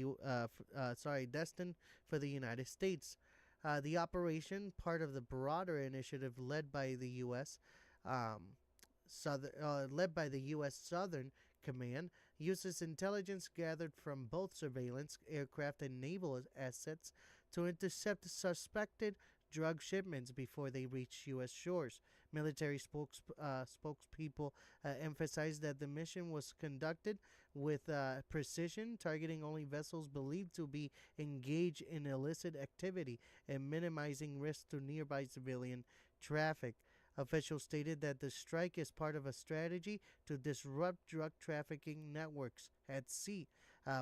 United States. The operation, part of the broader initiative um, led by the U.S. Southern Command, uses intelligence gathered from both surveillance, aircraft, and naval assets to intercept suspected drug shipments before they reach U.S. shores. Military spokespeople emphasized that the mission was conducted with precision, targeting only vessels believed to be engaged in illicit activity and minimizing risk to nearby civilian traffic. Officials stated that the strike is part of a strategy to disrupt drug trafficking networks at sea,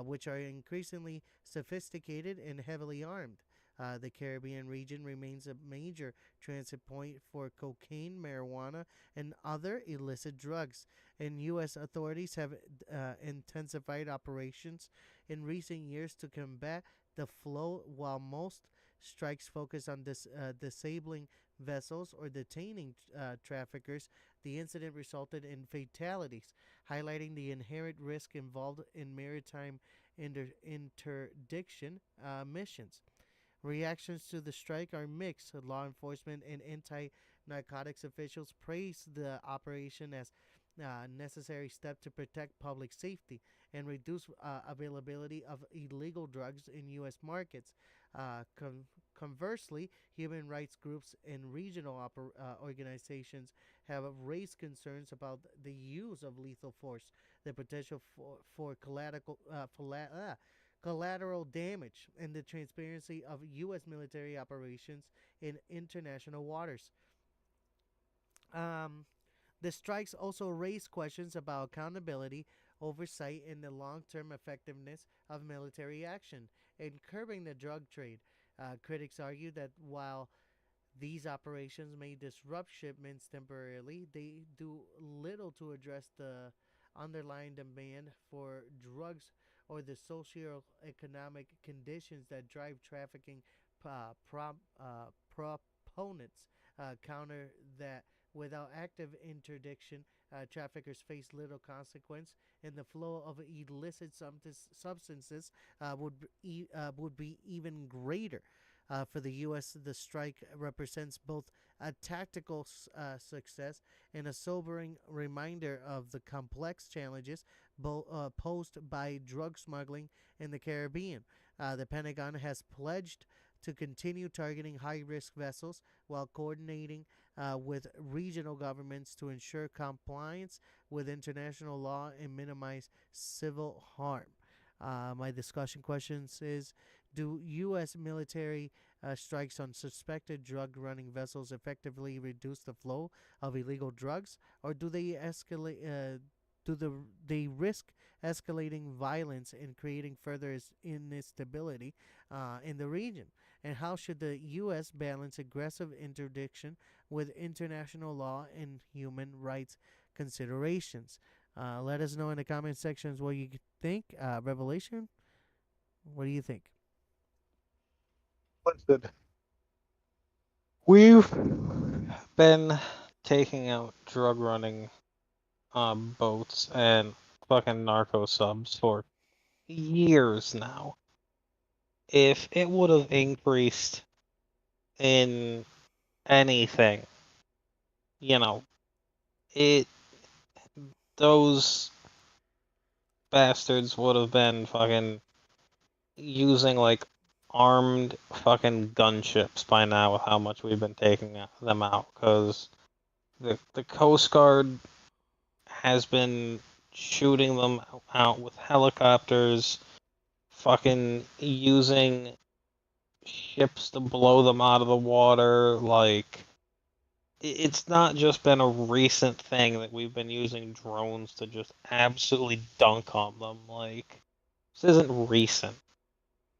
which are increasingly sophisticated and heavily armed. The Caribbean region remains a major transit point for cocaine, marijuana, and other illicit drugs, and U.S. authorities have intensified operations in recent years to combat the flow, while most strikes focus on disabling vessels or detaining traffickers. The incident resulted in fatalities, highlighting the inherent risk involved in maritime interdiction missions. Reactions to the strike are mixed. Law enforcement and anti narcotics officials praise the operation as a necessary step to protect public safety and reduce availability of illegal drugs in U.S. markets. Conversely, human rights groups and regional organizations have raised concerns about the use of lethal force, the potential for collateral damage, and the transparency of U.S. military operations in international waters. Um, the strikes also raise questions about accountability, oversight, and the long term effectiveness of military action in curbing the drug trade. Critics argue that while these operations may disrupt shipments temporarily, they do little to address the underlying demand for drugs or the socio-economic conditions that drive trafficking proponents. Counter that without active interdiction, traffickers face little consequence, and the flow of illicit substances would be even greater. For the U.S., the strike represents both a tactical success and a sobering reminder of the complex challenges posed by drug smuggling in the Caribbean. The Pentagon has pledged to continue targeting high risk vessels while coordinating with regional governments to ensure compliance with international law and minimize civil harm. My discussion questions is: do U.S. military strikes on suspected drug running vessels effectively reduce the flow of illegal drugs, or do they escalate? They risk escalating violence and creating further instability in the region? And how should the U.S. balance aggressive interdiction with international law and human rights considerations? Let us know in the comment sections what you think. Revelation, what do you think? Listen, we've been taking out drug running boats and fucking narco subs for years now. If it would have increased in anything, you know, it those bastards would have been fucking using like armed fucking gunships by now with how much we've been taking them out. Because the Coast Guard has been shooting them out with helicopters, fucking using ships to blow them out of the water. Like, it's not just been a recent thing that we've been using drones to just absolutely dunk on them. Like, this isn't recent.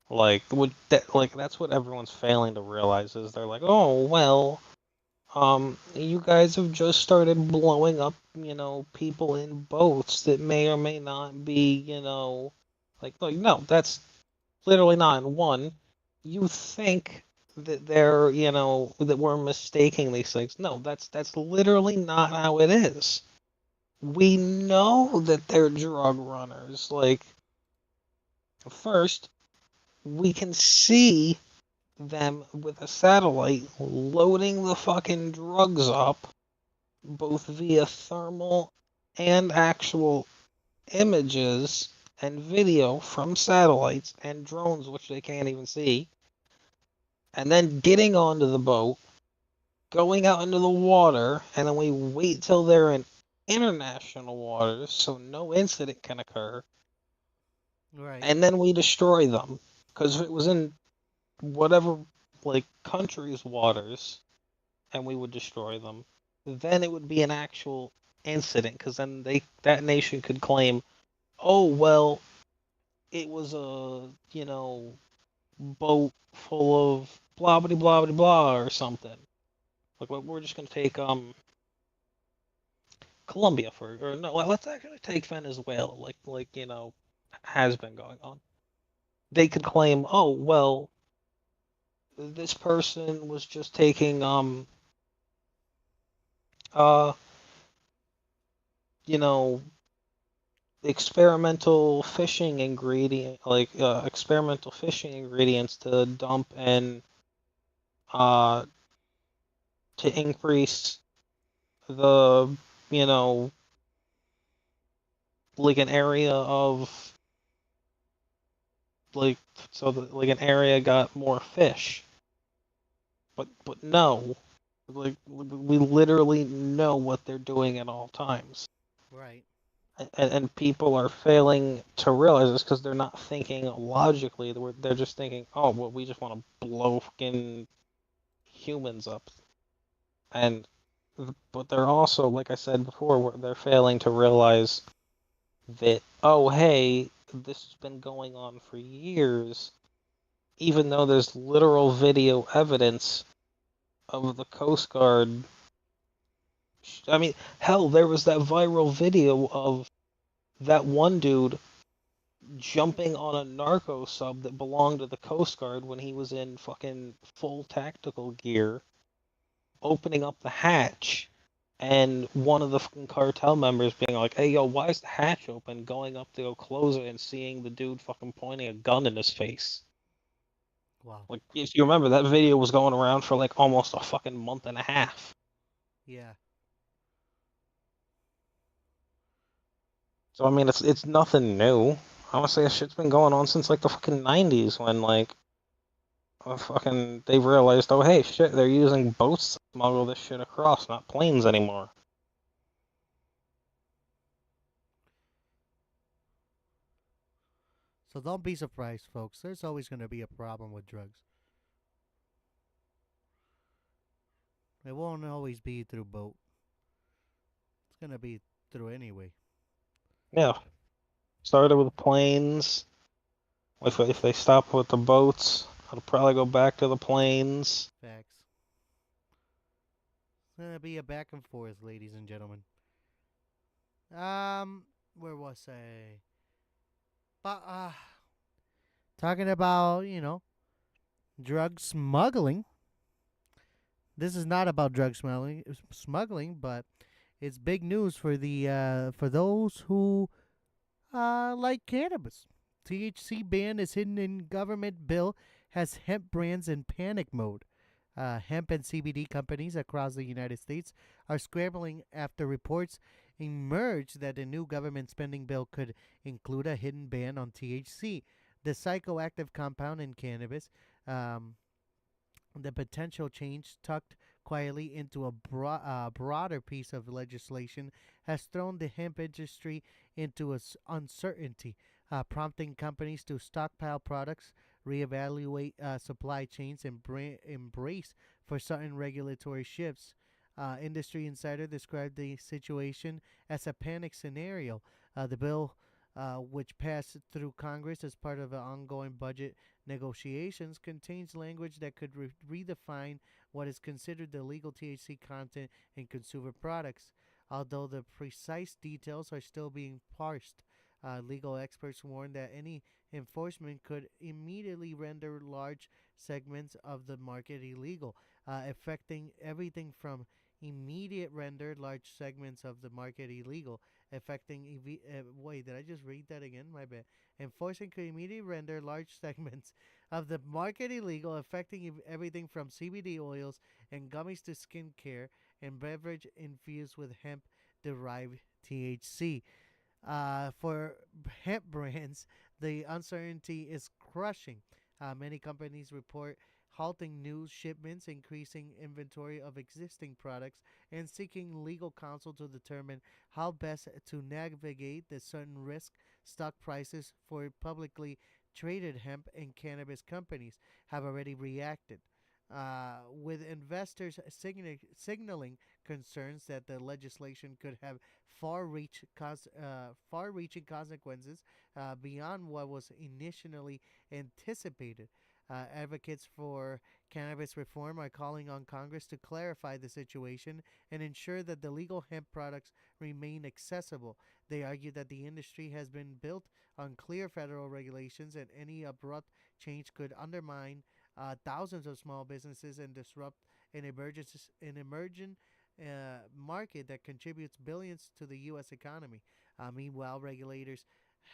Like that's what everyone's failing to realize is they're like, oh well, you guys have just started blowing up, people in boats that may or may not be, like no, that's literally not. And one, you think that that we're mistaking these things. No, that's literally not how it is. We know that they're drug runners. Like, first, we can see them with a satellite loading the fucking drugs up, both via thermal and actual images and video from satellites and drones, which they can't even see, and then getting onto the boat, going out into the water, and then we wait till they're in international waters so no incident can occur, Right. and then we destroy them. Because if it was in whatever, like, country's waters, and we would destroy them, then it would be an actual incident. Because then that nation could claim, oh well, it was a boat full of blah blah blah blah blah or something. Like, we're just gonna take Colombia or no, let's actually take Venezuela. Like has been going on. They could claim, oh well, this person was just taking uh you know experimental fishing ingredients to dump and uh to increase the you know like an area of like so that like an area got more fish. But no, like we literally know what they're doing at all times. Right. And people are failing to realize this because they're not thinking logically. They're just thinking, oh, well, we just want to blow fucking humans up. And but they're also, like I said before, they're failing to realize that, oh, hey, this has been going on for years, even though there's literal video evidence of the Coast Guard. I mean, hell, there was that viral video of that one dude jumping on a narco sub that belonged to the Coast Guard when he was in fucking full tactical gear, opening up the hatch, and one of the fucking cartel members being like, "Hey, yo, why is the hatch open?" Going up to go close it and seeing the dude fucking pointing a gun in his face. Wow. Like, if you remember, that video was going around for like almost a fucking month and a half. Yeah. So I mean, it's nothing new. Honestly, that shit's been going on since like the fucking 90s when like fucking they realized, oh hey, shit, they're using boats to smuggle this shit across, not planes anymore. So don't be surprised, folks. There's always going to be a problem with drugs. It won't always be through boat. It's going to be through anyway. Yeah, started with planes. If they stop with the boats, it'll probably go back to the planes. Facts. It's going to be a back and forth, ladies and gentlemen. Where was I? But talking about, drug smuggling. This is not about drug smuggling, but it's big news for the for those who like cannabis. THC ban is hidden in government bill has hemp brands in panic mode. Hemp and CBD companies across the United States are scrambling after reports emerged that the new government spending bill could include a hidden ban on THC, the psychoactive compound in cannabis. Um, the potential change, tucked quietly into a broader piece of legislation, has thrown the hemp industry into uncertainty, prompting companies to stockpile products, reevaluate supply chains, and embrace for certain regulatory shifts. Industry Insider described the situation as a panic scenario. The bill, which passed through Congress as part of the ongoing budget negotiations, contains language that could redefine what is considered the legal THC content in consumer products. Although the precise details are still being parsed, legal experts warn that any enforcement could immediately render large segments of the market illegal, affecting everything from immediate render large segments of the market illegal, affecting wait, did I just read that again? My bad. Enforcing could immediately render large segments of the market illegal, affecting everything from CBD oils and gummies to skincare and beverage infused with hemp derived THC. For hemp brands, the uncertainty is crushing. Many companies report halting new shipments, increasing inventory of existing products, and seeking legal counsel to determine how best to navigate the certain risk. Stock prices for publicly traded hemp and cannabis companies have already reacted. With investors signaling concerns that the legislation could have far-reaching consequences beyond what was initially anticipated. Advocates for cannabis reform are calling on Congress to clarify the situation and ensure that the legal hemp products remain accessible. They argue that the industry has been built on clear federal regulations and any abrupt change could undermine thousands of small businesses and disrupt an emerging market that contributes billions to the U.S. economy. Meanwhile, regulators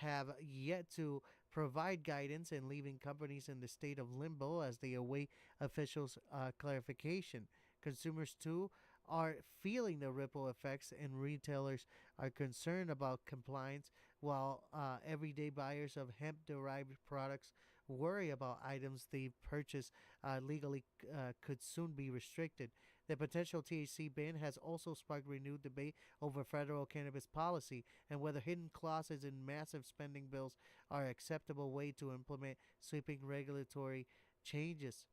have yet to provide guidance and leaving companies in the state of limbo as they await officials' clarification. Consumers, too, are feeling the ripple effects, and retailers are concerned about compliance, while everyday buyers of hemp derived products worry about items they purchase legally could soon be restricted. The potential THC ban has also sparked renewed debate over federal cannabis policy and whether hidden clauses in massive spending bills are an acceptable way to implement sweeping regulatory changes.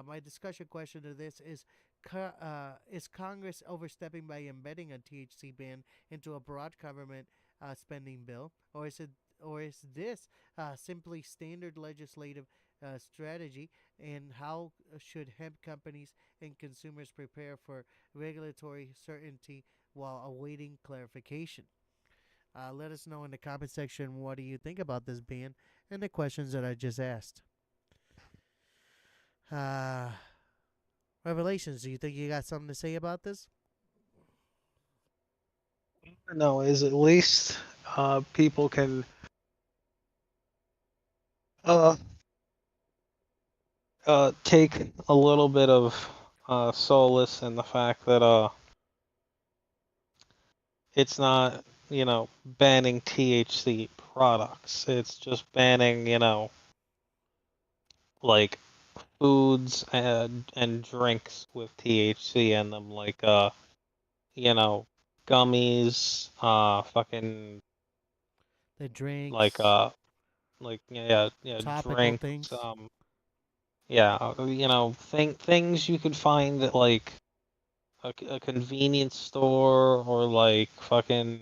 My discussion question to this is Congress overstepping by embedding a THC ban into a broad government spending bill, or is this simply standard legislative strategy? And how should hemp companies and consumers prepare for regulatory certainty while awaiting clarification? Let us know in the comment section what do you think about this ban and the questions that I just asked. Uh, Revelations, do you think you got something to say about this? No, is at least people can uh, take a little bit of solace in the fact that it's not banning THC products. It's just banning, like foods and drinks with THC in them, like you know, gummies, fucking The like drinks, yeah, topical drinks, things. yeah, things you could find at like a convenience store or like fucking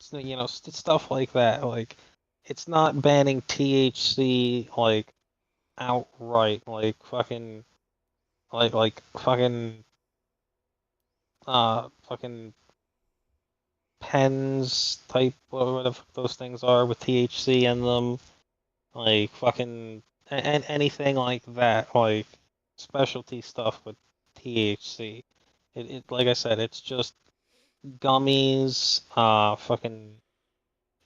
stuff like that. Like it's not banning THC like outright, like fucking pens type whatever those things are with THC in them, like fucking and anything like that, like specialty stuff with THC. It like I said, it's just gummies, fucking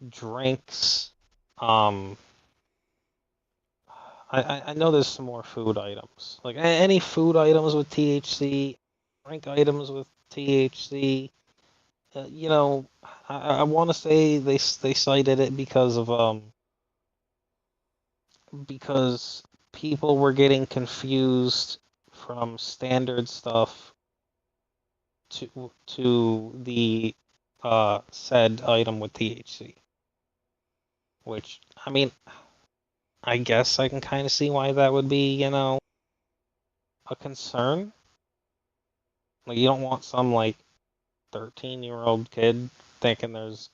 drinks. Um, I know there's some more food items, like any food items with THC, drink items with THC. I want to say they cited it because people were getting confused from standard stuff to the said item with THC, which I mean, I guess I can kind of see why that would be, a concern. Like you don't want some like 13-year-old kid thinking there's,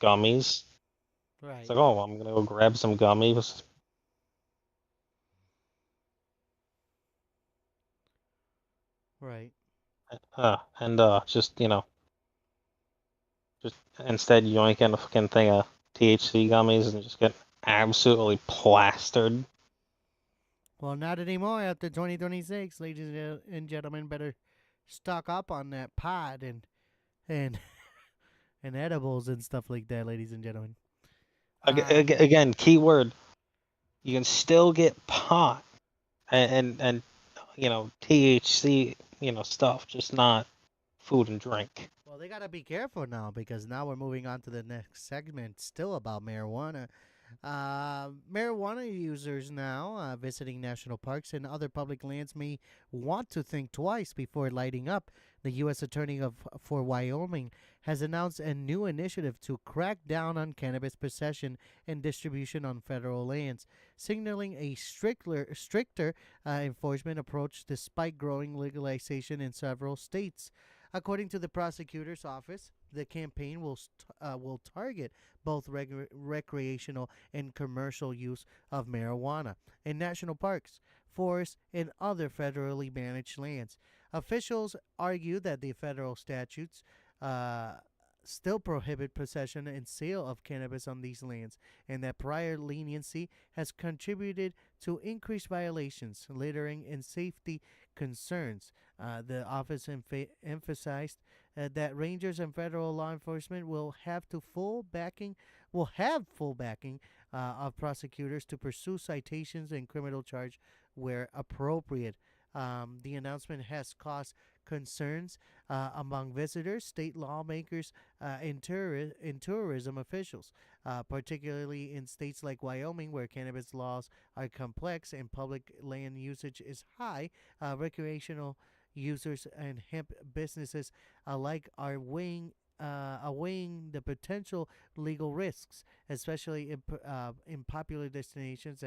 gummies. It's Right, like, oh, I'm gonna go grab some gummies, right. and just instead yoinking a fucking thing of THC gummies and just get absolutely plastered. Well, not anymore after 2026, ladies and gentlemen. Better stock up on that pod and and edibles and stuff like that, ladies and gentlemen. Again, keyword, you can still get pot and THC, stuff, just not food and drink. Well, they gotta be careful now because now we're moving on to the next segment, still about marijuana. Marijuana users now visiting national parks and other public lands may want to think twice before lighting up. The U.S. Attorney for Wyoming has announced a new initiative to crack down on cannabis possession and distribution on federal lands, signaling a stricter enforcement approach despite growing legalization in several states. According to the prosecutor's office, the campaign will target both recreational and commercial use of marijuana in national parks, forests, and other federally managed lands. Officials argue that the federal statutes uh, still prohibit possession and sale of cannabis on these lands, and that prior leniency has contributed to increased violations, littering, and safety concerns. The office emphasized that rangers and federal law enforcement will have full backing of prosecutors to pursue citations and criminal charge where appropriate. The announcement has caused concerns among visitors, state lawmakers, and tourism officials, particularly in states like Wyoming, where cannabis laws are complex and public land usage is high. Recreational users and hemp businesses alike are weighing the potential legal risks, especially in popular destinations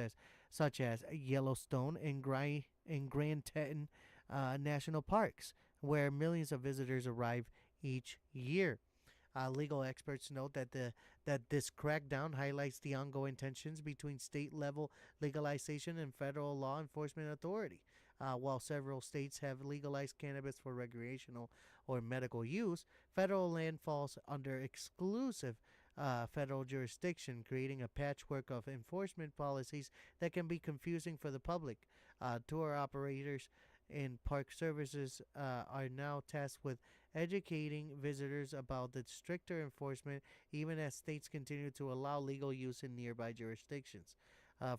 such as Yellowstone and Grand Teton national parks, where millions of visitors arrive each year. Legal experts note that this crackdown highlights the ongoing tensions between state level legalization and federal law enforcement authority. While several states have legalized cannabis for recreational or medical use, federal land falls under exclusive federal jurisdiction, creating a patchwork of enforcement policies that can be confusing for the public. Tour operators and park services are now tasked with educating visitors about the stricter enforcement, even as states continue to allow legal use in nearby jurisdictions.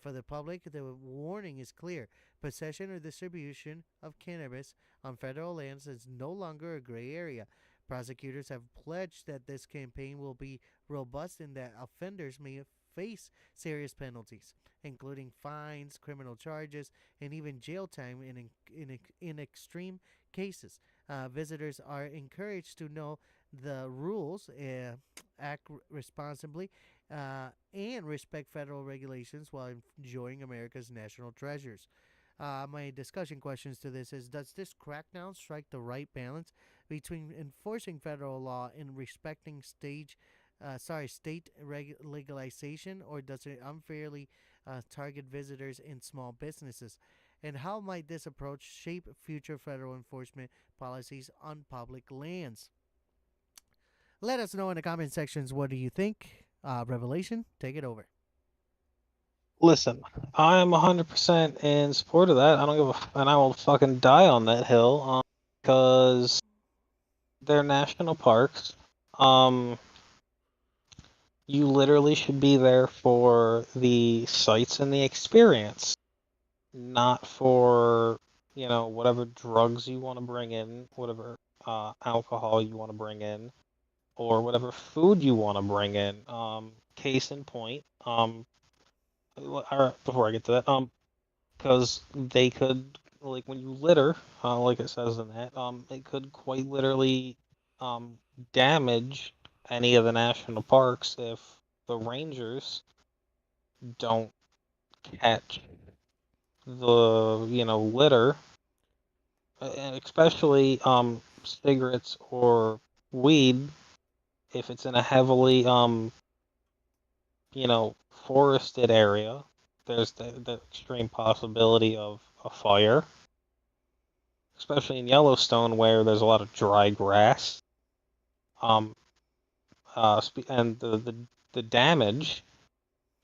For the public, the warning is clear. Possession or distribution of cannabis on federal lands is no longer a gray area. Prosecutors have pledged that this campaign will be robust and that offenders may face serious penalties, including fines, criminal charges, and even jail time in extreme cases. Visitors are encouraged to know the rules, act responsibly, and respect federal regulations while enjoying America's national treasures. My discussion questions to this is: does this crackdown strike the right balance between enforcing federal law and respecting state legalization, or does it unfairly target visitors and small businesses? And how might this approach shape future federal enforcement policies on public lands? Let us know in the comment sections. What do you think? Revelation, take it over. Listen, I'm 100% in support of that. I don't give and I will fucking die on that hill, because they're national parks. Um, you literally should be there for the sights and the experience, not for, whatever drugs you want to bring in, whatever alcohol you want to bring in, or whatever food you want to bring in. Case in point, before I get to that, because they could, like, when you litter, like it says in that, it could quite literally um damage any of the national parks if the rangers don't catch the, litter, and especially cigarettes or weed if it's in a heavily forested area. There's the extreme possibility of a fire, especially in Yellowstone where there's a lot of dry grass. Um, and the damage.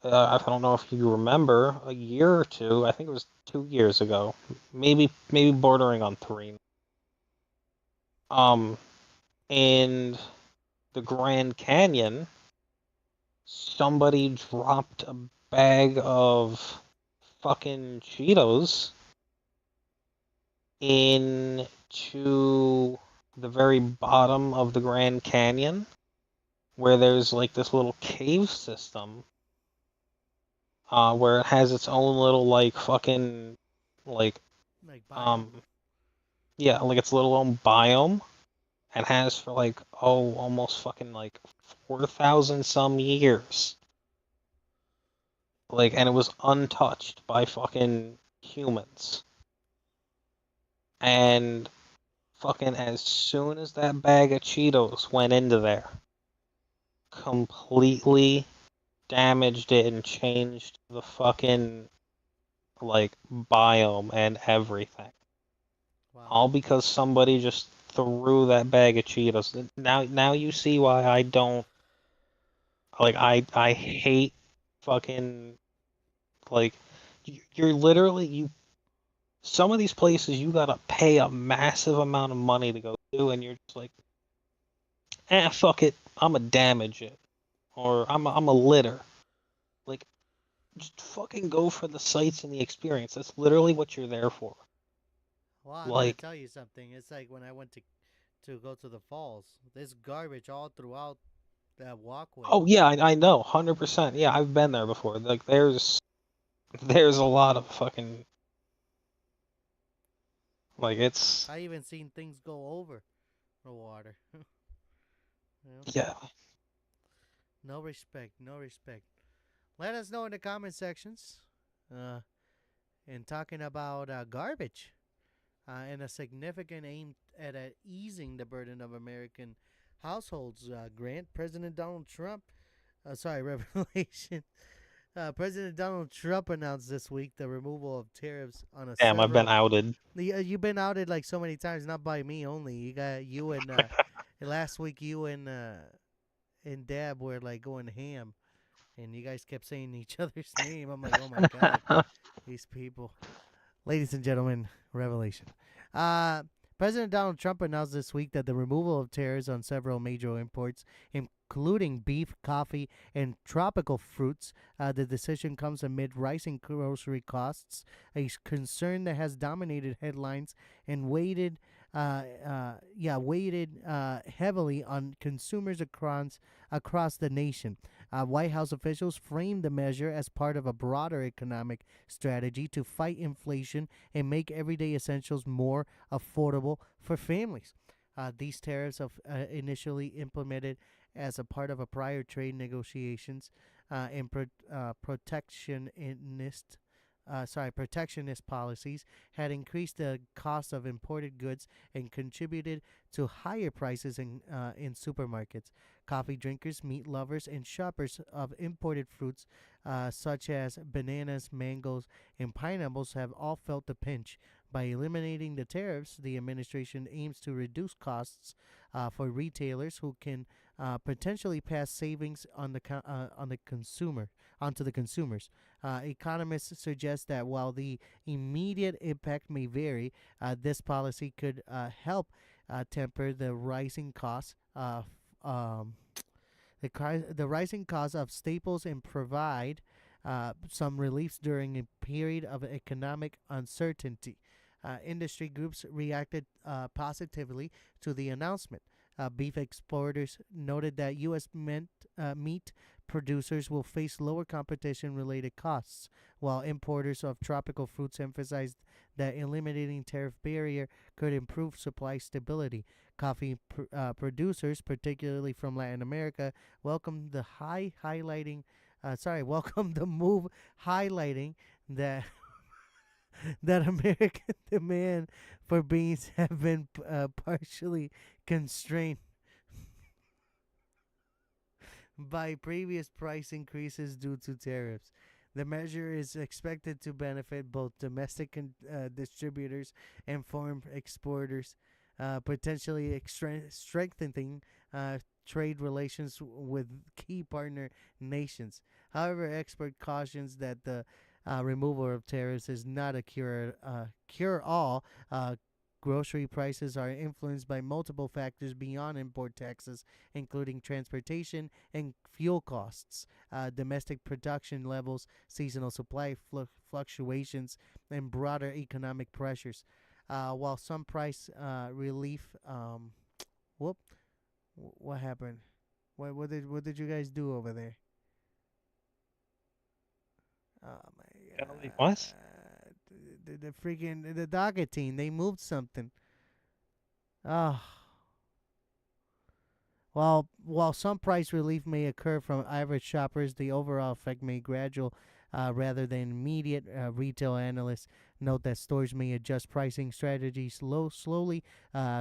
I don't know if you remember a year or two. I think it was 2 years ago, maybe bordering on three. Um, in the Grand Canyon, somebody dropped a bag of fucking Cheetos into the very bottom of the Grand Canyon, where there's like this little cave system, where it has its own little like fucking like Like biome. um yeah, like its little own biome, and has for like, almost fucking like 4,000 some years. Like, and it was untouched by fucking humans. And fucking as soon as that bag of Cheetos went into there, completely damaged it and changed the fucking like biome and everything. Wow. All because somebody just threw that bag of Cheetos. Now you see why I don't like. I hate fucking, like, you're literally, some of these places you gotta pay a massive amount of money to go to, and you're just like, fuck it, I'ma damage it, or I'm a litter. Like, just fucking go for the sights and the experience. That's literally what you're there for. Well, I'm gonna Like, tell you something. It's like when I went to go to the falls. There's garbage all throughout that walkway. oh yeah, I know, 100%. Yeah, I've been there before. Like, there's a lot of fucking, like, it's, I even seen things go over the water. You know? yeah. No respect. No respect. Let us know in the comment sections. Uh, and talking about garbage, and a significant aim at easing the burden of American households. Grant President Donald Trump. Sorry, Revelation. President Donald Trump announced this week the removal of tariffs on a Damn, I've been several. outed. You've been outed like so many times, not by me only. You got you and last week you and Dab were like going ham, and you guys kept saying each other's name. I'm like, oh my god, these people. Ladies and gentlemen, revelation. Uh, President Donald Trump announced this week that the removal of tariffs on several major imports, including beef, coffee, and tropical fruits. The decision comes amid rising grocery costs, a concern that has dominated headlines and weighed weighted heavily on consumers across the nation. White House officials framed the measure as part of a broader economic strategy to fight inflation and make everyday essentials more affordable for families. These tariffs have initially implemented as a part of a prior trade negotiations and protectionist policies had increased the cost of imported goods and contributed to higher prices in supermarkets. Coffee drinkers, meat lovers, and shoppers of imported fruits such as bananas, mangoes, and pineapples have all felt the pinch. By eliminating the tariffs, the administration aims to reduce costs for retailers who can potentially pass savings on the consumer onto the consumers. Economists suggest that while the immediate impact may vary, this policy could help temper the rising costs. The rising cost of staples and provide some reliefs during a period of economic uncertainty. Industry groups reacted positively to the announcement. Beef exporters noted that U.S. Meat producers will face lower competition related costs, while importers of tropical fruits emphasized that eliminating tariff barrier could improve supply stability. Coffee producers, particularly from Latin America, welcomed the welcome the move, highlighting that that American demand for beans have been partially constrained by previous price increases due to tariffs. The measure is expected to benefit both domestic distributors and foreign exporters, potentially strengthening trade relations with key partner nations. However, expert cautions that the removal of tariffs is not a cure all. Grocery prices are influenced by multiple factors beyond import taxes, including transportation and fuel costs, domestic production levels, seasonal supply fluctuations, and broader economic pressures. While some price relief, whoop, what happened? What did you guys do over there? Oh my What? god. The freaking the docket team, they moved something. Oh. While some price relief may occur from average shoppers, the overall effect may gradual rather than immediate. Retail analysts note that stores may adjust pricing strategies slowly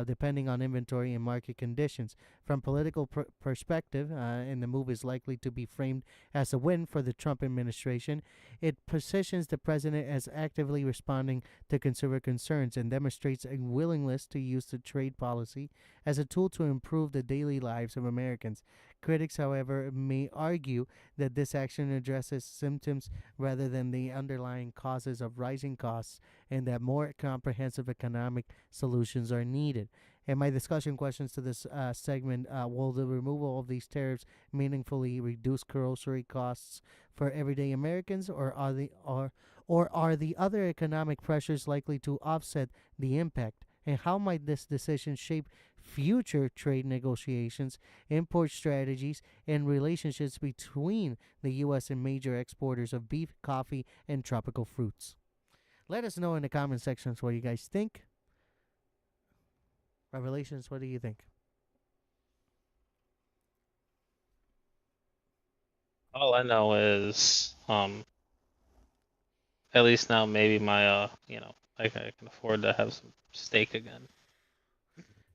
depending on inventory and market conditions. From political perspective, and the move is likely to be framed as a win for the Trump administration, it positions the president as actively responding to consumer concerns and demonstrates a willingness to use the trade policy as a tool to improve the daily lives of Americans. Critics, however, may argue that this action addresses symptoms rather than the underlying causes of rising costs and that more comprehensive economic solutions are needed. And my discussion questions to this segment: will the removal of these tariffs meaningfully reduce grocery costs for everyday Americans, or are the other economic pressures likely to offset the impact? And how might this decision shape future trade negotiations, import strategies, and relationships between the U.S. and major exporters of beef, coffee, and tropical fruits? Let us know in the comment sections what you guys think. Revelations, what do you think? All I know is, at least now maybe my I can afford to have some steak again.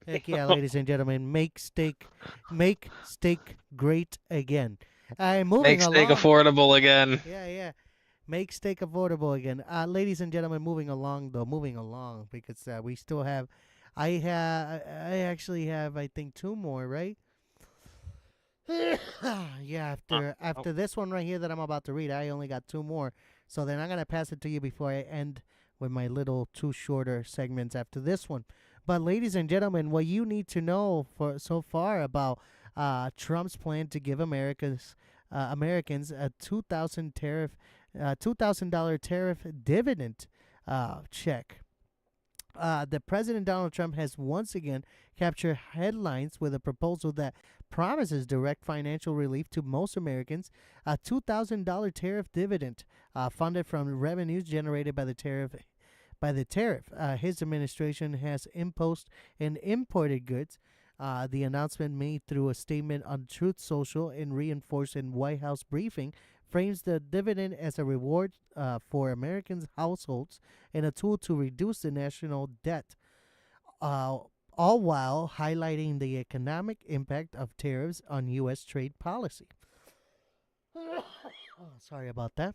Heck yeah, ladies and gentlemen, make steak great again. Moving Make steak along. affordable again. Yeah. Make steak affordable again. Ladies and gentlemen, moving along because we still have, I actually have, I think, two more, right? Yeah, after this one right here that I'm about to read, I only got two more. So then I'm gonna pass it to you before I end with my little two shorter segments after this one. But ladies and gentlemen, what you need to know for so far about Trump's plan to give Americans a 2,000 $2,000 tariff dividend check. The President Donald Trump has once again captured headlines with a proposal that promises direct financial relief to most Americans, a $2,000 tariff dividend funded from revenues generated by the tariff his administration has imposed on imported goods. The announcement made through a statement on Truth Social and reinforced in White House briefing frames the dividend as a reward for Americans' households and a tool to reduce the national debt, uh, all while highlighting the economic impact of tariffs on U.S. trade policy. Sorry about that.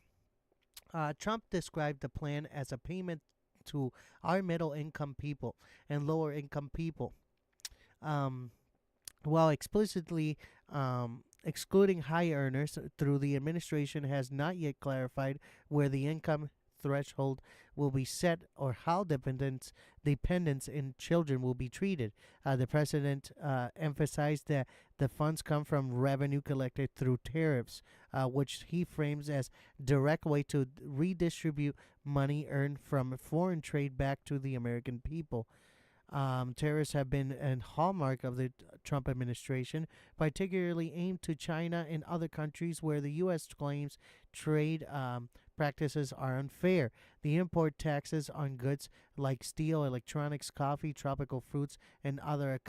Trump described the plan as a payment to our middle income people and lower income people, um, while explicitly excluding high earners. Through the administration has not yet clarified where the income threshold will be set or how dependents and children will be treated. The president emphasized that the funds come from revenue collected through tariffs, which he frames as direct way to redistribute money earned from foreign trade back to the American people. Tariffs have been a hallmark of the Trump administration, particularly aimed to China and other countries where the U.S. claims trade practices are unfair. The import taxes on goods like steel, electronics, coffee, tropical fruits, and other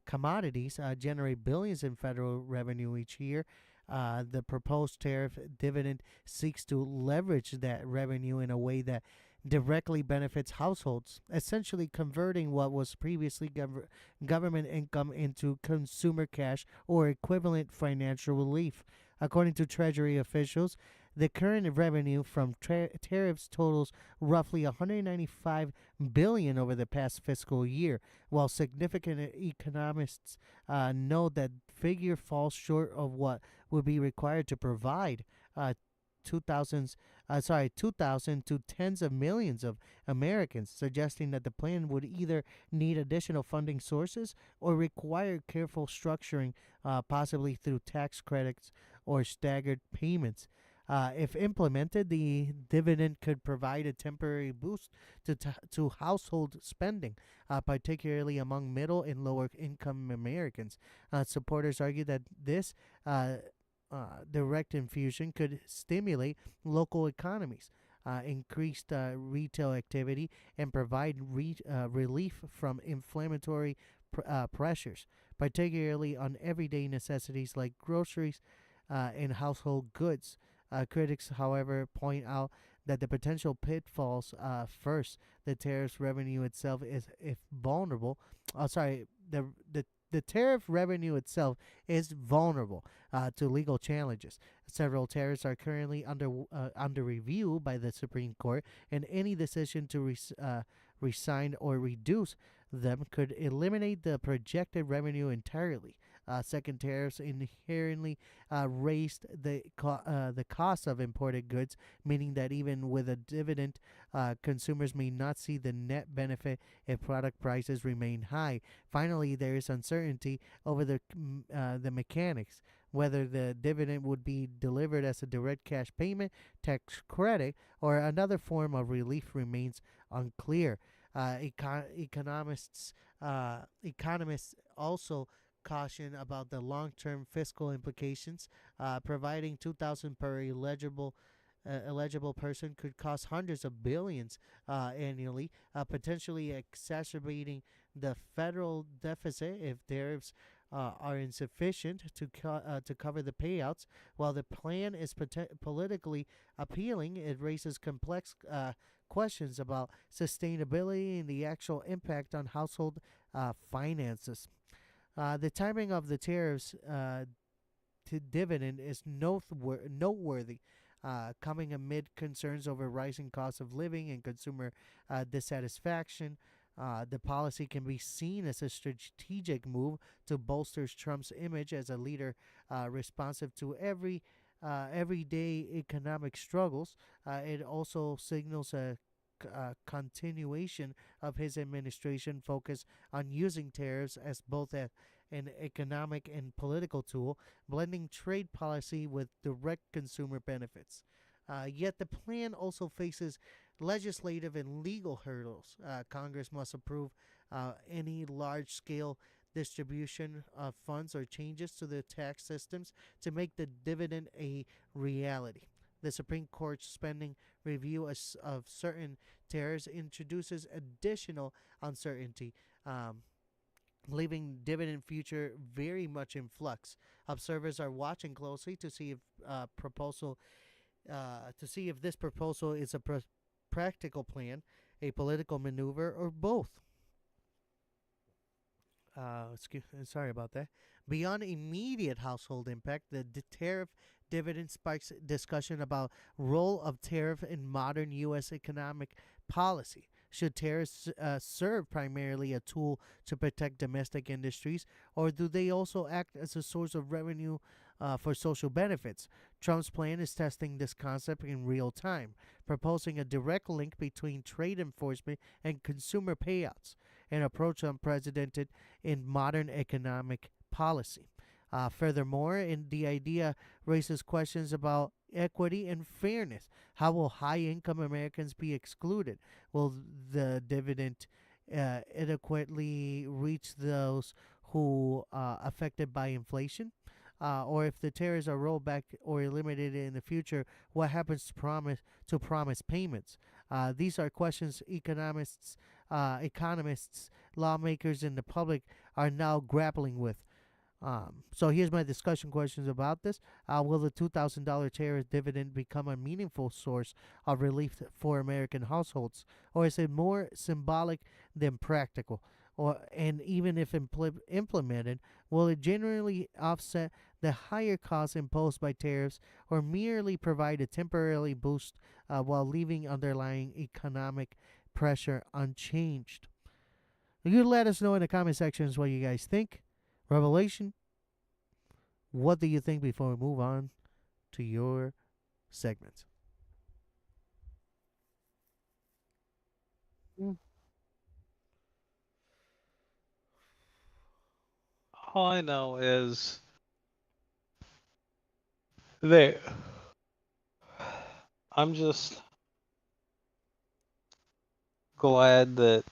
commodities generate billions in federal revenue each year. The proposed tariff dividend seeks to leverage that revenue in a way that directly benefits households, essentially converting what was previously government income into consumer cash or equivalent financial relief. According to Treasury officials, the current revenue from tariffs totals roughly 195 billion over the past fiscal year, while significant economists note that figure falls short of what would be required to provide 2,000 to tens of millions of Americans, suggesting that the plan would either need additional funding sources or require careful structuring, possibly through tax credits or staggered payments. If implemented, the dividend could provide a temporary boost to household spending, particularly among middle and lower income Americans. Supporters argue that this direct infusion could stimulate local economies, increased retail activity, and provide relief from inflammatory pressures, particularly on everyday necessities like groceries and household goods. Critics, however, point out that the potential pitfalls first, the tariffs revenue itself is if vulnerable. The tariff revenue itself is vulnerable to legal challenges. Several tariffs are currently under review by the Supreme Court, and any decision to resign or reduce them could eliminate the projected revenue entirely. Second, tariffs inherently raised the cost of imported goods, meaning that even with a dividend, consumers may not see the net benefit if product prices remain high. Finally, there is uncertainty over the mechanics. Whether the dividend would be delivered as a direct cash payment, tax credit, or another form of relief remains unclear. Economists also caution about the long-term fiscal implications. Providing 2,000 per eligible person could cost hundreds of billions annually, potentially exacerbating the federal deficit if tariffs are insufficient to cover the payouts. While the plan is politically appealing, it raises complex questions about sustainability and the actual impact on household finances. The timing of the tariffs to dividend is noteworthy, coming amid concerns over rising costs of living and consumer dissatisfaction. The policy can be seen as a strategic move to bolster Trump's image as a leader responsive to everyday economic struggles. It also signals a continuation of his administration focus on using tariffs as both an economic and political tool, blending trade policy with direct consumer benefits. Yet the plan also faces legislative and legal hurdles. Congress must approve any large scale distribution of funds or changes to the tax systems to make the dividend a reality. The Supreme Court's spending review of certain tariffs introduces additional uncertainty, um, leaving dividend future very much in flux. Observers are watching closely to see if proposal to see if this proposal is a practical plan, a political maneuver, or both. Sorry about that. Beyond immediate household impact, the tariff dividend spikes discussion about role of tariff in modern U.S. economic policy. Should tariffs serve primarily a tool to protect domestic industries, or do they also act as a source of revenue for social benefits? Trump's plan is testing this concept in real time, proposing a direct link between trade enforcement and consumer payouts, an approach unprecedented in modern economic policy. Furthermore, the idea raises questions about equity and fairness. How will high income Americans be excluded? Will the dividend adequately reach those who are affected by inflation? Or if the tariffs are rolled back or eliminated in the future, what happens to promise payments? These are questions economists, lawmakers, and the public are now grappling with. So here's my discussion questions about this. Will the $2,000 tariff dividend become a meaningful source of relief for American households, or is it more symbolic than practical? And even if implemented, will it generally offset the higher costs imposed by tariffs, or merely provide a temporary boost while leaving underlying economic pressure unchanged? You let us know in the comment sections what you guys think. Revelation, what do you think before we move on to your segment? All I know is they. I'm just glad that,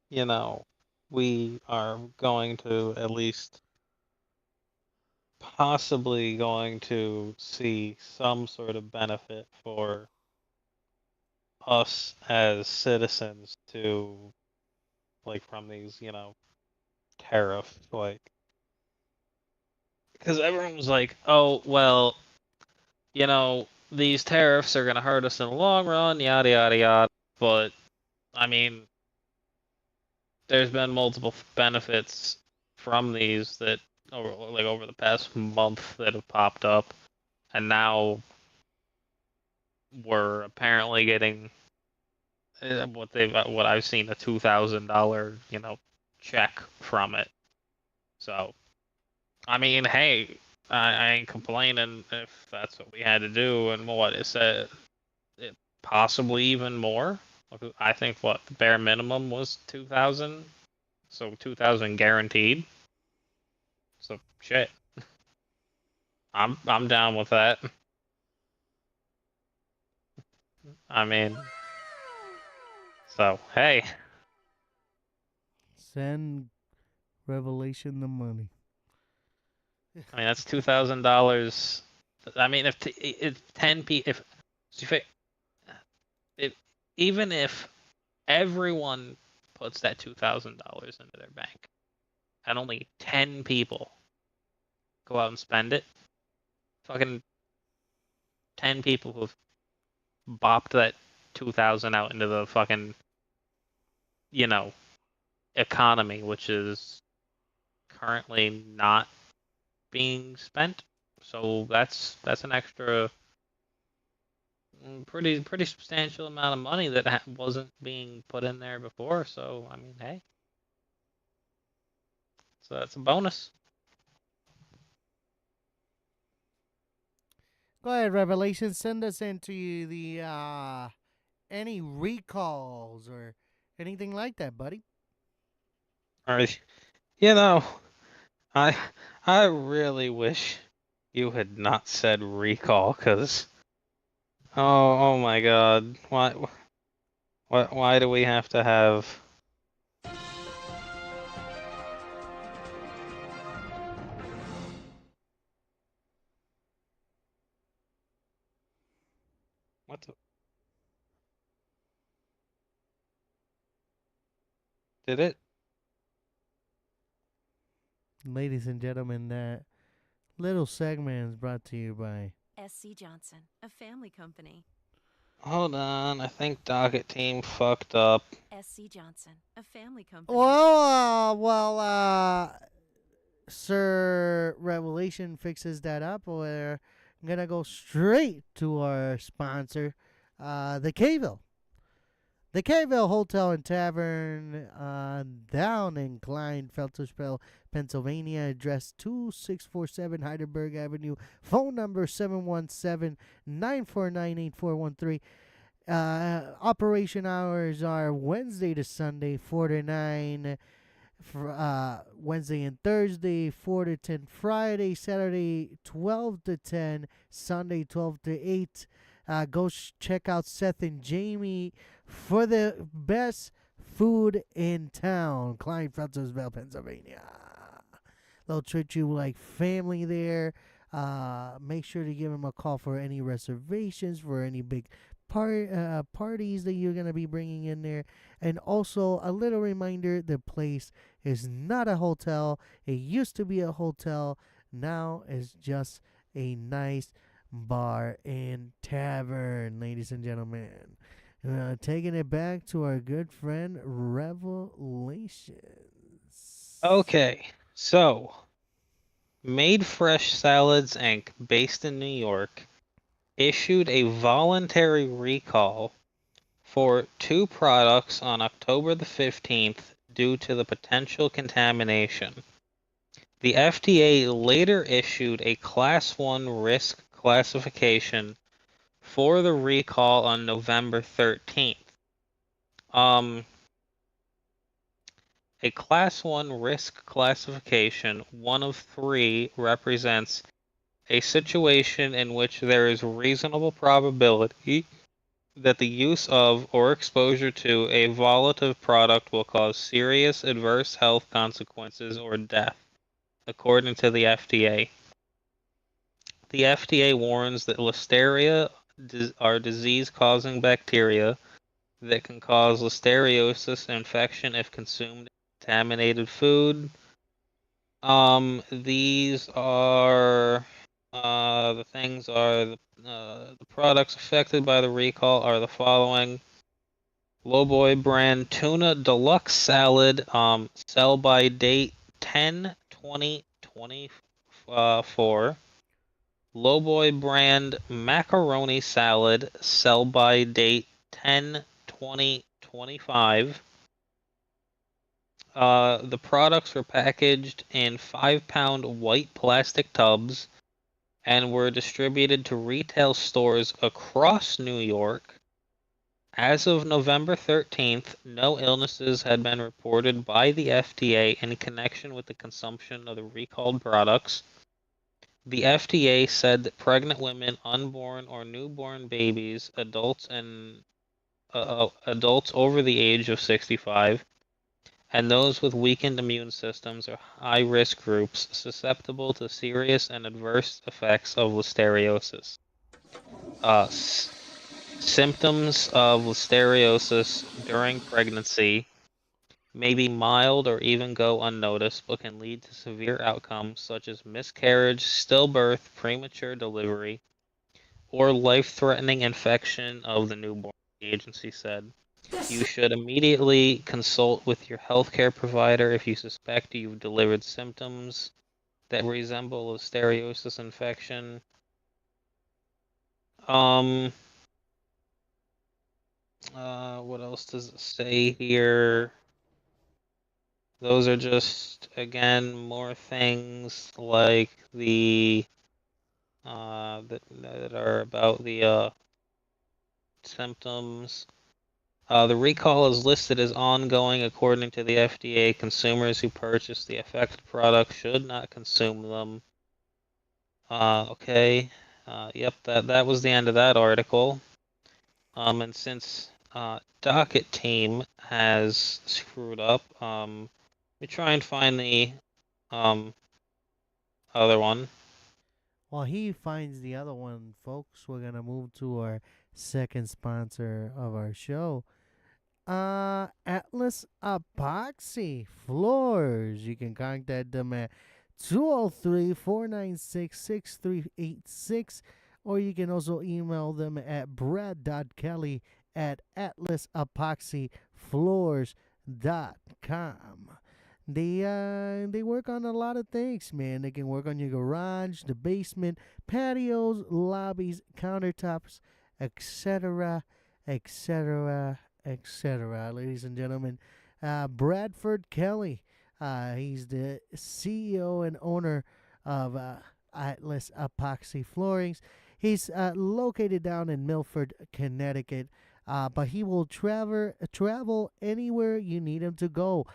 you know, we are going to at least possibly going to see some sort of benefit for us as citizens to, like, from these, tariff, like, because everyone was like, oh, well, these tariffs are going to hurt us in the long run, yada, yada, yada. But, I mean, there's been multiple benefits from these that, over the past month that have popped up. And now we're apparently getting what I've seen, a $2,000 check from it. So I mean, hey, I ain't complaining if that's what we had to do, and what it said, it possibly even more. I think what the bare minimum was 2,000, so 2,000 guaranteed. So shit, I'm down with that. I mean, so hey, Send Revelation the money. I mean that's $2,000. I mean, if 10 people, if even if everyone puts that $2,000 into their bank, and only 10 people go out and spend it, fucking 10 people who've bopped that 2,000 out into the fucking, you know, economy, which is currently not being spent. So that's an extra pretty substantial amount of money that wasn't being put in there before. So I mean, hey, so that's a bonus. Go ahead, Revelation. Send us into the any recalls or anything like that, buddy. All right, you know, I I really wish you had not said recall, because Oh my God. Why do we have to have? What the, did it? Ladies and gentlemen, that little segment is brought to you by. SC Johnson, a family company. Hold on, I think docket team fucked up. SC Johnson, a family company. Well, Sir Revelation fixes that up. We're gonna go straight to our sponsor, the Caville. The Caville Hotel and Tavern down in Kleinfeltersville, Pennsylvania. Address 2647 Heidelberg Avenue. Phone number 717-949-8413. Operation hours are Wednesday to Sunday, 4 to 9. Wednesday and Thursday, 4 to 10. Friday, Saturday, 12 to 10. Sunday, 12 to 8. Go check out Seth and Jamie for the best food in town, Kleinfeltersville, Pennsylvania. They'll treat you like family there. Make sure to give them a call for any reservations, for any big parties that you're going to be bringing in there. And also, a little reminder, the place is not a hotel. It used to be a hotel. Now it's just a nice bar and tavern, ladies and gentlemen. Taking it back to our good friend Revelations. Okay, so Made Fresh Salads Inc., based in New York, issued a voluntary recall for two products on October the 15th due to the potential contamination. The FDA later issued a Class 1 risk classification for the recall on November 13th. A Class 1 risk classification, one of three, represents a situation in which there is reasonable probability that the use of or exposure to a volatile product will cause serious adverse health consequences or death, according to the FDA. The FDA warns that Listeria are disease-causing bacteria that can cause listeriosis infection if consumed in contaminated food. These are the things are the products affected by the recall are the following: Lowboy brand tuna deluxe salad, sell by date 10/20/24. Lowboy brand macaroni salad, sell by date 10/20/25. The products were packaged in 5-pound white plastic tubs and were distributed to retail stores across New York. As of November 13th, no illnesses had been reported by the FDA in connection with the consumption of the recalled products. The FDA said that pregnant women, unborn or newborn babies, adults adults over the age of 65, and those with weakened immune systems are high-risk groups susceptible to serious and adverse effects of listeriosis. Symptoms of listeriosis during pregnancy may be mild or even go unnoticed, but can lead to severe outcomes such as miscarriage, stillbirth, premature delivery, or life-threatening infection of the newborn, the agency said. You should immediately consult with your healthcare provider if you suspect you've delivered symptoms that resemble a listeriosis infection. Um, what else does it say here? Those are just, again, more things like the that are about the symptoms. The recall is listed as ongoing according to the FDA. Consumers who purchase the affected product should not consume them. Okay. Yep, that was the end of that article. And since Docket Team has screwed up, we try and find the um other one. While he finds the other one, folks, we're gonna move to our second sponsor of our show. Atlas Epoxy Floors. You can contact them at 203-496-6386, or you can also email them at brad.kelly at atlasepoxyfloors.com. They work on a lot of things, man. They can work on your garage, the basement, patios, lobbies, countertops, etc., etc., etc. Ladies and gentlemen, Bradford Kelly. He's the CEO and owner of Atlas Epoxy Floorings. He's located down in Milford, Connecticut, but he will travel anywhere you need him to go.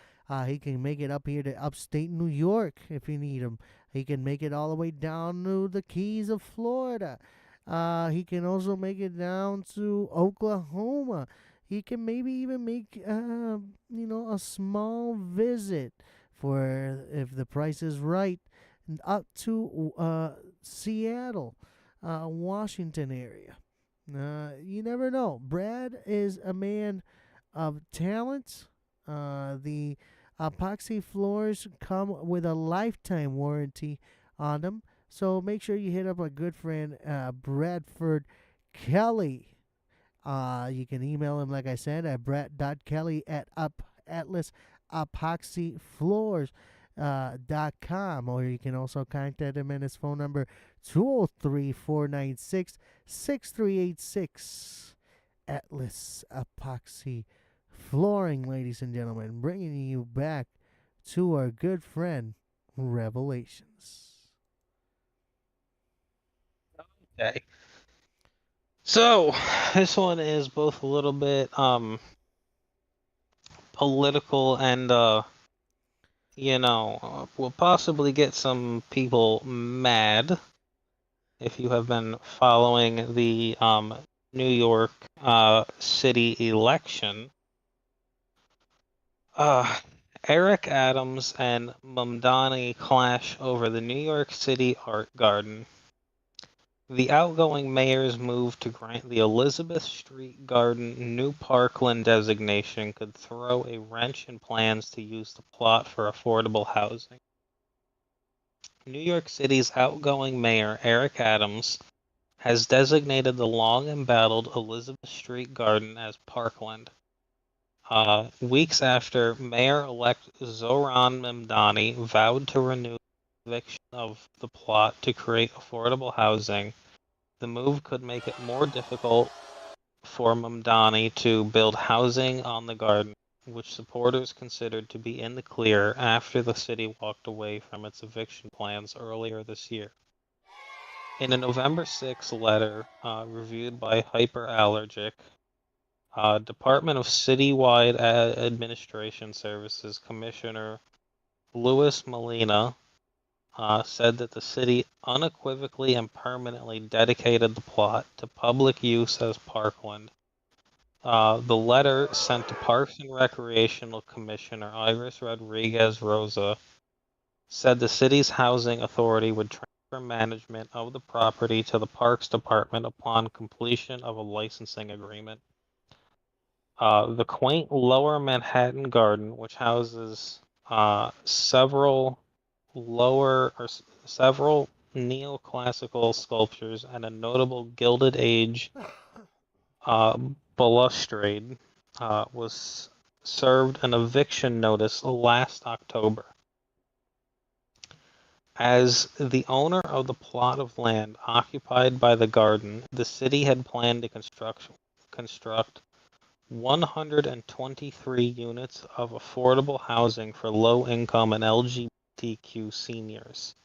He can make it up here to upstate New York if you need him. He can make it all the way down to the Keys of Florida. He can also make it down to Oklahoma. He can maybe even make a small visit for if the price is right up to Seattle, Washington area. You never know. Brad is a man of talent. The epoxy floors come with a lifetime warranty on them. So make sure you hit up our good friend Bradford Kelly. You can email him, like I said, at brad.kelly at atlasepoxyfloors.com, or you can also contact him at his phone number 203-496-6386. Atlas Epoxy Flooring, ladies and gentlemen, bringing you back to our good friend Revelations. Okay. So this one is both a little bit political and will possibly get some people mad if you have been following the New York city election. Eric Adams and Mamdani clash over the New York City Art Garden. The outgoing mayor's move to grant the Elizabeth Street Garden new parkland designation could throw a wrench in plans to use the plot for affordable housing. New York City's outgoing mayor, Eric Adams, has designated the long embattled Elizabeth Street Garden as parkland. Weeks after Mayor-elect Zohran Mamdani vowed to renew the eviction of the plot to create affordable housing, the move could make it more difficult for Mamdani to build housing on the garden, which supporters considered to be in the clear after the city walked away from its eviction plans earlier this year. In a November 6 letter reviewed by Hyperallergic, Department of Citywide Administration Services Commissioner Louis Molina said that the city unequivocally and permanently dedicated the plot to public use as parkland. The letter sent to Parks and Recreational Commissioner Iris Rodriguez Rosa said the city's housing authority would transfer management of the property to the Parks Department upon completion of a licensing agreement. The quaint Lower Manhattan Garden, which houses several several neoclassical sculptures and a notable Gilded Age balustrade, was served an eviction notice last October. As the owner of the plot of land occupied by the garden, the city had planned to construct 123 units of affordable housing for low-income and LGBTQ seniors,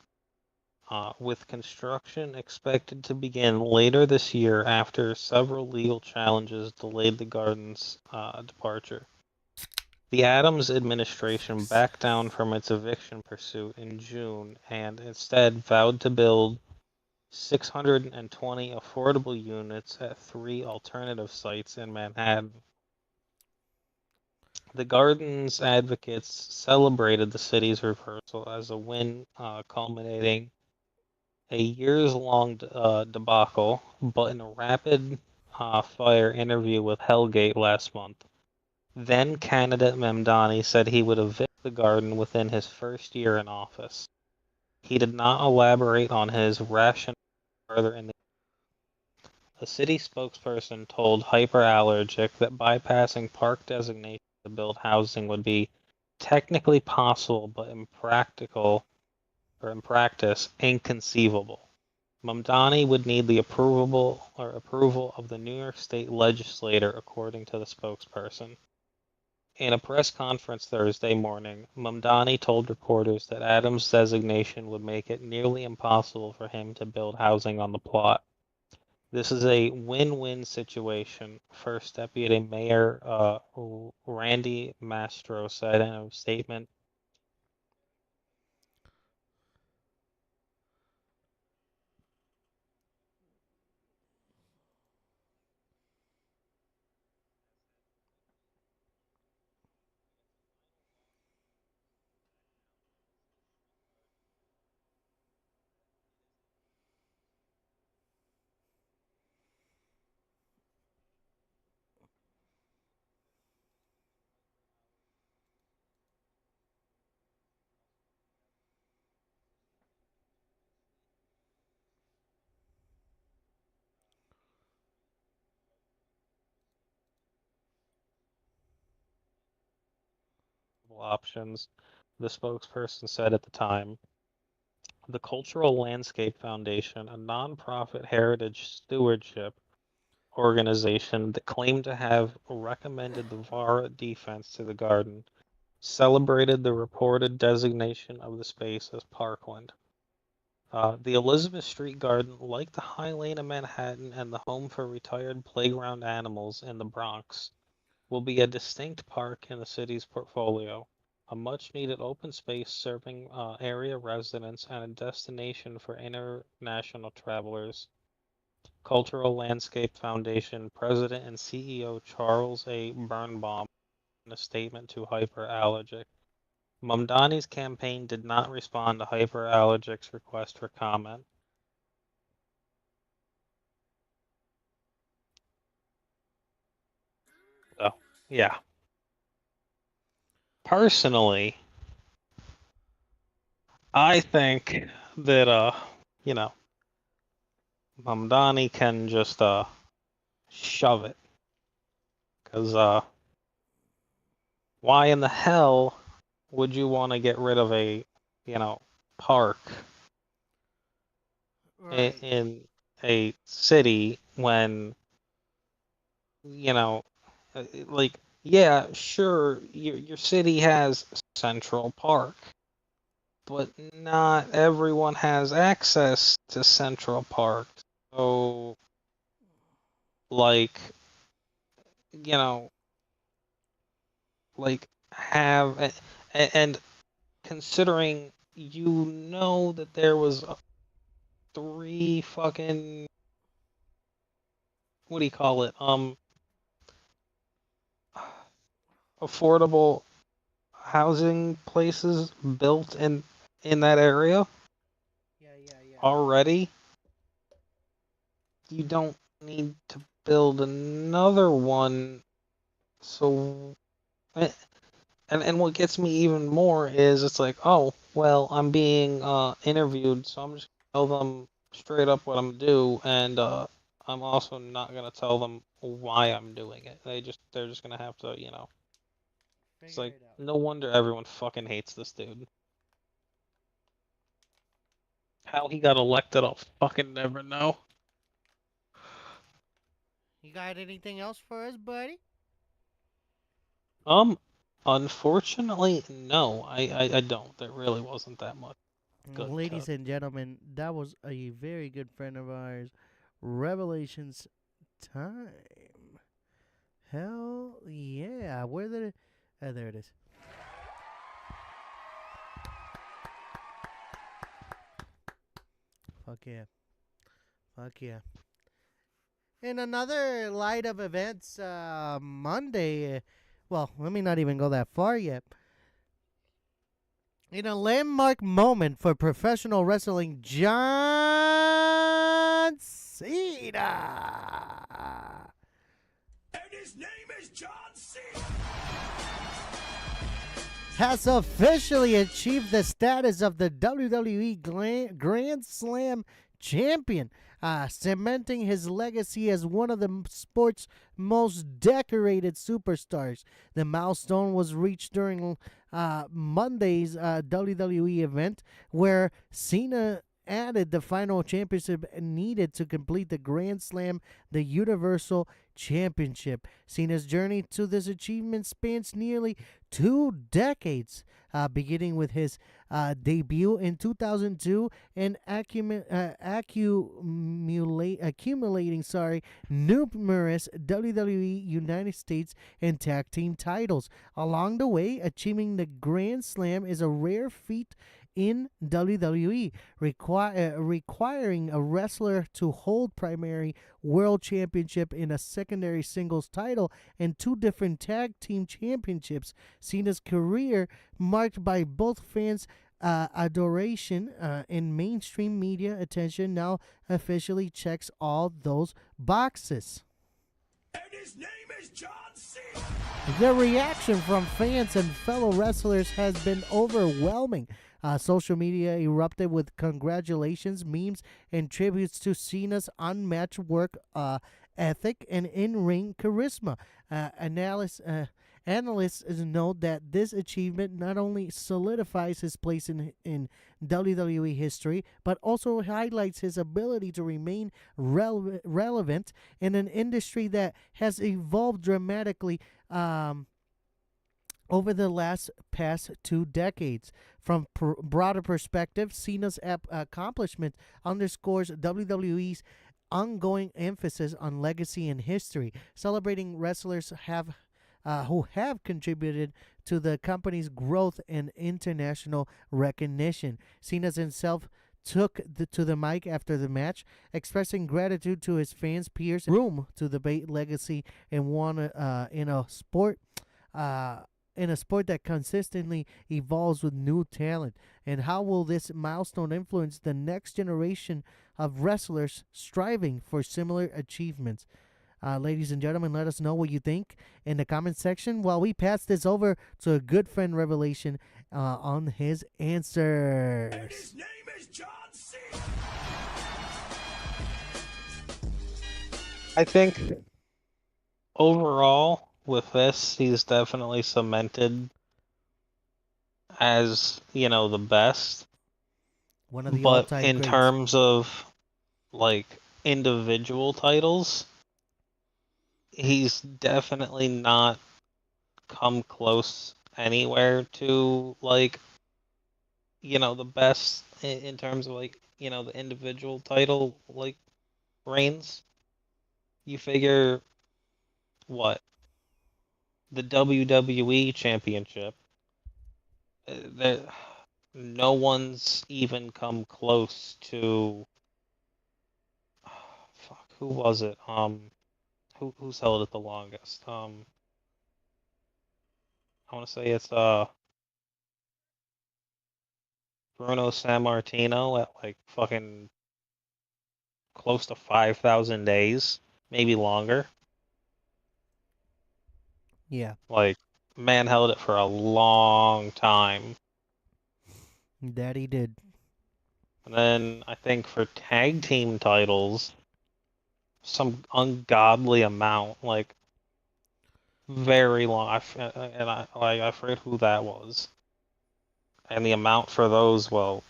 with construction expected to begin later this year after several legal challenges delayed the garden's departure. The Adams administration backed down from its eviction pursuit in June and instead vowed to build 620 affordable units at 3 alternative sites in Manhattan. The Garden's advocates celebrated the city's reversal as a win, culminating a years-long debacle, but in a rapid-fire interview with Hellgate last month, then-candidate Mamdani said he would evict the Garden within his first year in office. He did not elaborate on his rationale further in the A city spokesperson told Hyperallergic that bypassing park designation to build housing would be technically possible, but impractical, or in practice, inconceivable. Mamdani would need the approval of the New York State legislature, according to the spokesperson. In a press conference Thursday morning, Mamdani told reporters that Adams' designation would make it nearly impossible for him to build housing on the plot. This is a win-win situation, First Deputy Mayor Randy Mastro said in a statement. Options, the spokesperson said at the time. The Cultural Landscape Foundation, a nonprofit heritage stewardship organization that claimed to have recommended the VARA defense to the garden, celebrated the reported designation of the space as parkland. The Elizabeth Street Garden, like the High Lane of Manhattan and the home for retired playground animals in the Bronx, will be a distinct park in the city's portfolio, a much-needed open space serving area residents and a destination for international travelers. Cultural Landscape Foundation President and CEO Charles A. Birnbaum in a statement to Hyperallergic. Mamdani's campaign did not respond to Hyperallergic's request for comment. So, yeah. Personally, I think that you know, Mamdani can just shove it, cause why in the hell would you want to get rid of a, park Right. in a city when, you know, like, yeah, sure, your city has Central Park, but not everyone has access to Central Park. So, like, you know, like and considering that there was three fucking, what do you call it, affordable housing places built in that area Yeah, yeah, yeah. already, you don't need to build another one. So, and what gets me even more is it's like, oh, well, I'm being interviewed, so I'm just gonna tell them straight up what I'm do, and I'm also not gonna tell them why I'm doing it. They're just gonna have to, It's Figure like, it out. no wonder everyone fucking hates this dude. How he got elected, I'll fucking never know. You got anything else for us, buddy? Um, Unfortunately, no, I don't. There really wasn't that much good Ladies to. and gentlemen, that was a very good friend of ours. Revelations time. Hell yeah. Where did it? There it is. Fuck yeah. Fuck yeah. In another light of events, Monday, well, let me not even go that far yet. In a landmark moment for professional wrestling, John Cena. And his name is John Cena. Has officially achieved the status of the WWE Grand Slam champion, cementing his legacy as one of the sport's most decorated superstars. The milestone was reached during Monday's WWE event, where Cena added the final championship needed to complete the Grand Slam, the Universal Championship. Cena's journey to this achievement spans nearly 2 decades, beginning with his debut in 2002 and accumulating numerous WWE United States and tag team titles. Along the way, achieving the Grand Slam is a rare feat in WWE, requiring a wrestler to hold primary world championship in a secondary singles title and 2 different tag team championships. Cena's career, marked by both fans' adoration and mainstream media attention, now officially checks all those boxes. And his name is John Cena. The reaction from fans and fellow wrestlers has been overwhelming. Social media erupted with congratulations, memes, and tributes to Cena's unmatched work ethic and in-ring charisma. Analysts note that this achievement not only solidifies his place in WWE history, but also highlights his ability to remain relevant in an industry that has evolved dramatically over the past 2 decades. From broader perspective, Cena's accomplishment underscores WWE's ongoing emphasis on legacy and history, celebrating wrestlers who have contributed to the company's growth and international recognition. Cena himself took to the mic after the match, expressing gratitude to his fans, peers, room to debate legacy and one in a sport that consistently evolves with new talent. And how will this milestone influence the next generation of wrestlers striving for similar achievements? Ladies and gentlemen, let us know what you think in the comment section while we pass this over to a good friend Revelation on his answers. And his name is John Cena. I think overall with this, he's definitely cemented as, the best. One of the But all-time in greats. terms of, individual titles, he's definitely not come close anywhere to, the best in terms of, the individual title, reigns. You figure, what? The WWE Championship, no one's even come close to. Who was it? Who's held it the longest? I want to say it's Bruno Sammartino at fucking close to 5,000 days, maybe longer. Yeah, Man held it for a long time. that he did. And then I think for tag team titles, some ungodly amount, very long. I forget who that was. And the amount for those, well,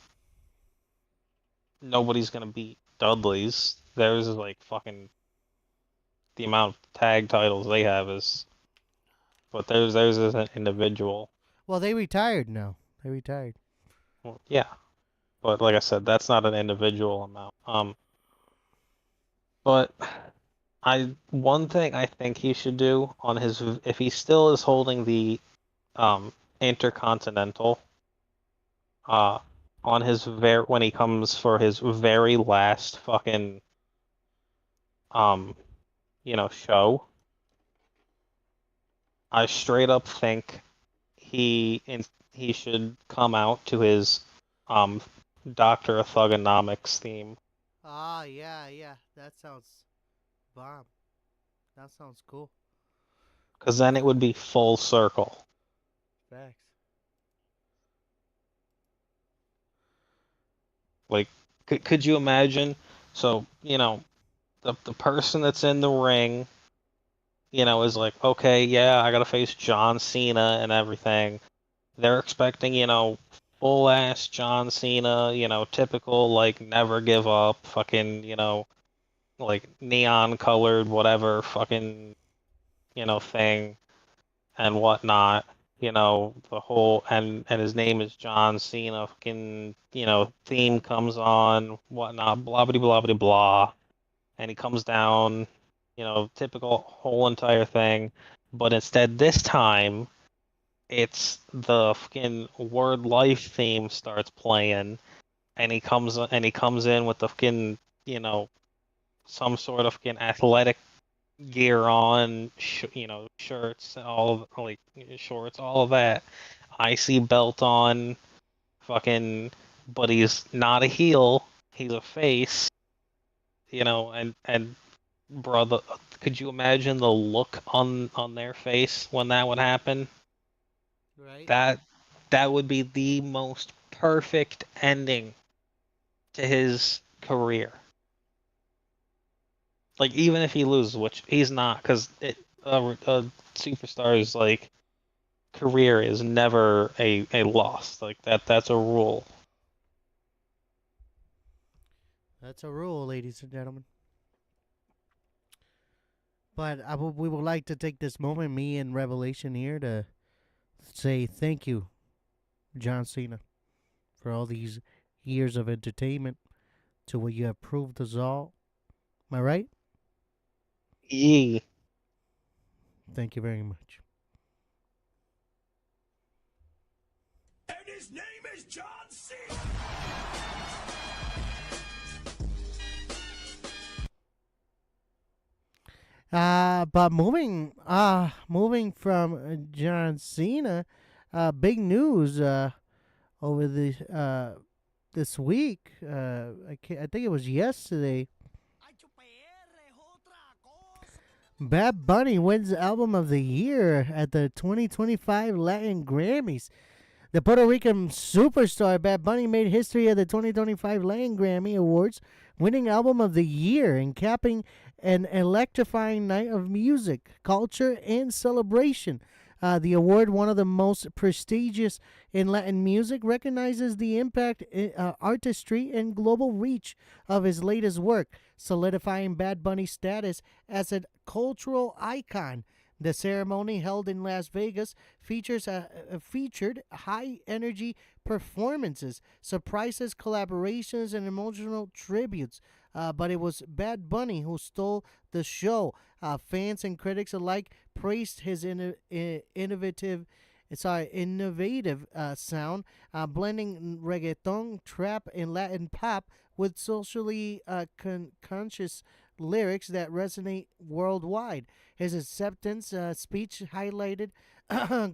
nobody's gonna beat Dudley's. Theirs is fucking the amount of tag titles they have is. But theirs is an individual. Well, they retired now. They retired. Well, yeah, but like I said, that's not an individual amount. But one thing I think he should do on his, if he still is holding the Intercontinental, on his when he comes for his very last fucking um, show, I straight up think he should come out to his um Doctor of Thugonomics theme, Ah, yeah, yeah. That sounds bomb. That sounds cool. because then it would be full circle. Facts. Like, could you imagine? So, the person that's in the ring, is like, okay, yeah, I gotta face John Cena and everything. They're expecting, full ass John Cena, typical, like, never give up, fucking, like, neon colored, whatever, fucking, thing and whatnot. The whole, and his name is John Cena, fucking, theme comes on, whatnot, blah, blah, blah, blah, blah. And he comes down, typical whole entire thing. But instead, this time, it's the fucking word life theme starts playing, and he comes in with the fucking, some sort of fucking athletic gear on, shirts, all of, like, shorts, all of that, icy belt on, fucking, but he's not a heel, he's a face, and brother, could you imagine the look on their face when that would happen? Right? That that would be the most perfect ending to his career. Like, even if he loses, which he's not, because a superstar's like career is never a loss. Like that's a rule. That's a rule, ladies and gentlemen. But we would like to take this moment, me and Revelation here, to say thank you, John Cena, for all these years of entertainment, to what you have proved us all. Am I right? Yee. Thank you very much. And his name is John Cena. But moving from John Cena, big news over the this week. I think it was yesterday. Bad Bunny wins Album of the Year at the 2025 Latin Grammys. The Puerto Rican superstar Bad Bunny made history at the 2025 Latin Grammy Awards, winning Album of the Year and capping an electrifying night of music, culture, and celebration. The award, one of the most prestigious in Latin music, recognizes the impact, artistry, and global reach of his latest work, solidifying Bad Bunny's status as a cultural icon. The ceremony, held in Las Vegas, featured high energy performances, surprises, collaborations, and emotional tributes. But it was Bad Bunny who stole the show. Fans and critics alike praised his innovative sound, blending reggaeton, trap, and Latin pop with socially conscious lyrics that resonate worldwide. His acceptance speech highlighted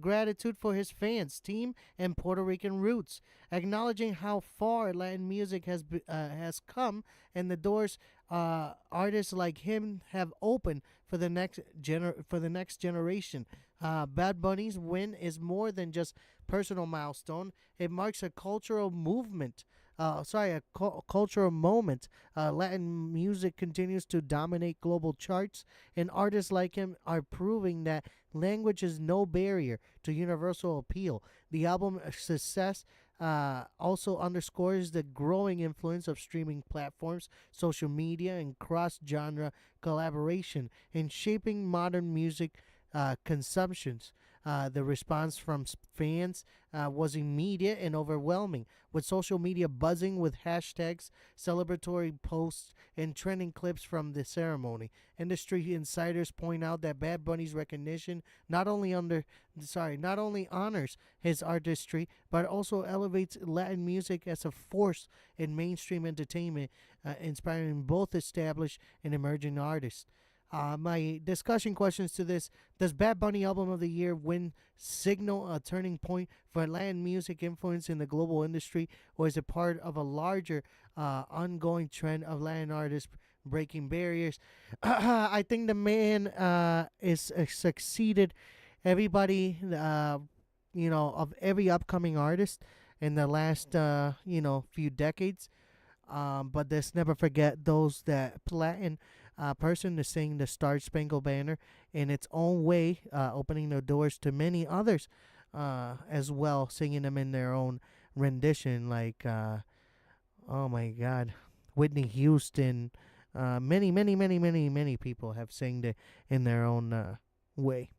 gratitude for his fans, team, and Puerto Rican roots, acknowledging how far Latin music has come and the doors artists like him have opened for the next generation. Bad Bunny's win is more than just personal milestone. It marks a cultural movement. Cultural moment. Latin music continues to dominate global charts, and artists like him are proving that language is no barrier to universal appeal. The album's success also underscores the growing influence of streaming platforms, social media, and cross genre collaboration in shaping modern music consumptions. The response from fans was immediate and overwhelming, with social media buzzing with hashtags, celebratory posts, and trending clips from the ceremony. Industry insiders point out that Bad Bunny's recognition not only honors his artistry, but also elevates Latin music as a force in mainstream entertainment, inspiring both established and emerging artists. My discussion questions to this: does Bad Bunny Album of the Year win signal a turning point for Latin music influence in the global industry, or is it part of a larger ongoing trend of Latin artists breaking barriers? I think the man is succeeded everybody, of every upcoming artist in the last, few decades. But let's never forget those that Latin person to sing the Star Spangled Banner in its own way, opening the doors to many others as well, singing them in their own rendition, like, oh my God, Whitney Houston. Many, many, many, many, many people have sang it in their own way.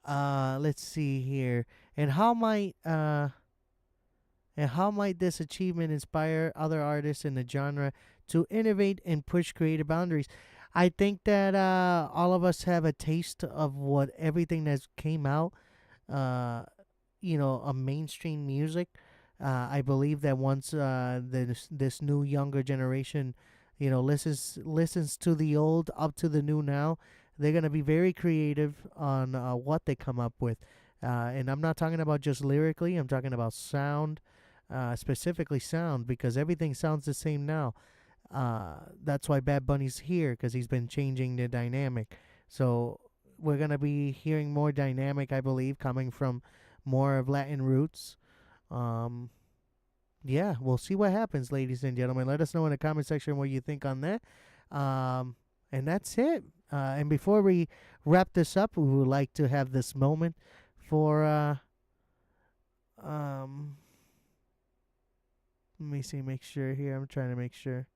Let's see here. And how might this achievement inspire other artists in the genre to innovate and push creative boundaries? I think that all of us have a taste of what everything that came out, of mainstream music. I believe that once this new younger generation, listens to the old up to the new now, they're gonna be very creative on what they come up with. And I'm not talking about just lyrically. I'm talking about sound, specifically sound, because everything sounds the same now. That's why Bad Bunny's here, because he's been changing the dynamic. So we're gonna be hearing more dynamic, I believe, coming from more of Latin roots. Yeah, we'll see what happens, ladies and gentlemen. Let us know in the comment section what you think on that. And that's it. And before we wrap this up, we would like to have this moment for let me see, make sure here. I'm trying to make sure.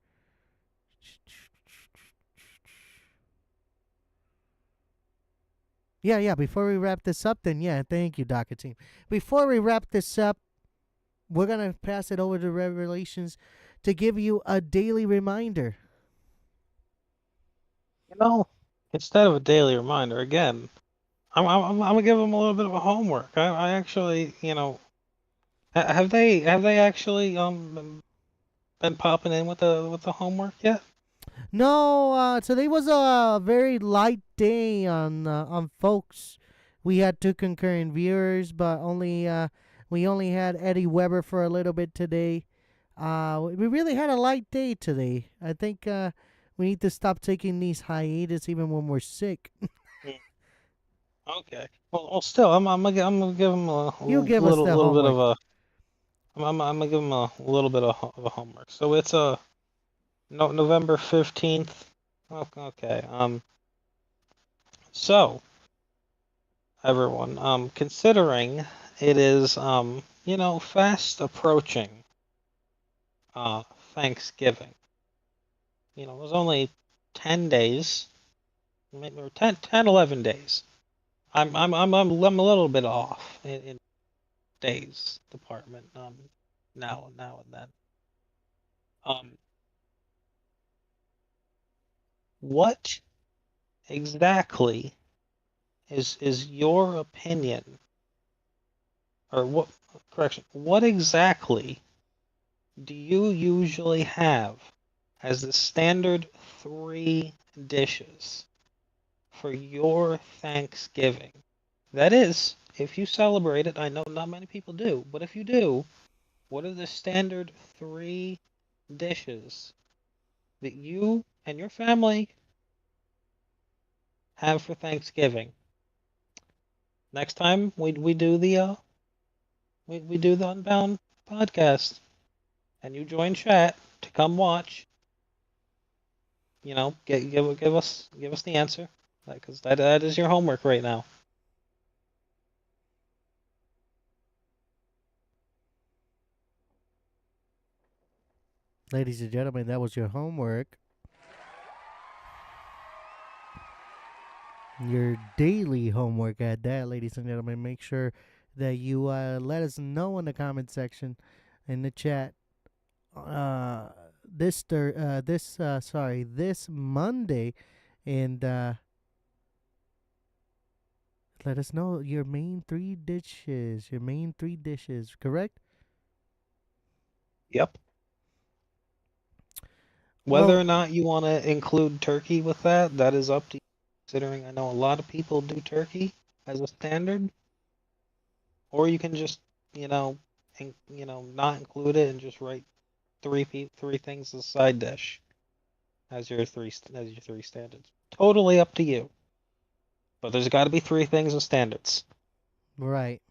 Yeah, before we wrap this up, then yeah, thank you, Docket Team. Before we wrap this up, we're going to pass it over to Revelations to give you a daily reminder. Instead of a daily reminder, again, I'm gonna give them a little bit of a homework. I actually, have they actually been popping in with the homework yet? No, today was a very light day on folks. We had two concurrent viewers, but we only had Eddie Weber for a little bit today. We really had a light day today. I think we need to stop taking these hiatus even when we're sick. Okay. Well, still, I'm gonna give them a You give us the little bit of homework. I'm gonna give them a little bit of a homework. So it's November 15th. Okay. So everyone, considering it is fast approaching Thanksgiving. It was only 10 days, maybe or 11 days. I'm a little bit off in days department now and then. What exactly is your opinion, or what exactly do you usually have as the standard 3 dishes for your Thanksgiving? That is, if you celebrate it. I know not many people do, but if you do, what are the standard 3 dishes that you and your family have for Thanksgiving? Next time we do the we do the Unbound podcast, and you join chat to come watch. Give us the answer, because that is your homework right now. Ladies and gentlemen, that was your homework. Your daily homework at that, ladies and gentlemen. Make sure that you let us know in the comment section, in the chat. This Monday, and let us know your main three dishes. Your main three dishes, correct? Yep. Whether Well, or not you want to include turkey with that, that is up to you. Considering I know a lot of people do turkey as a standard, or you can just, not include it and just write three things as a side dish as your three standards. Totally up to you. But there's got to be three things as standards. right.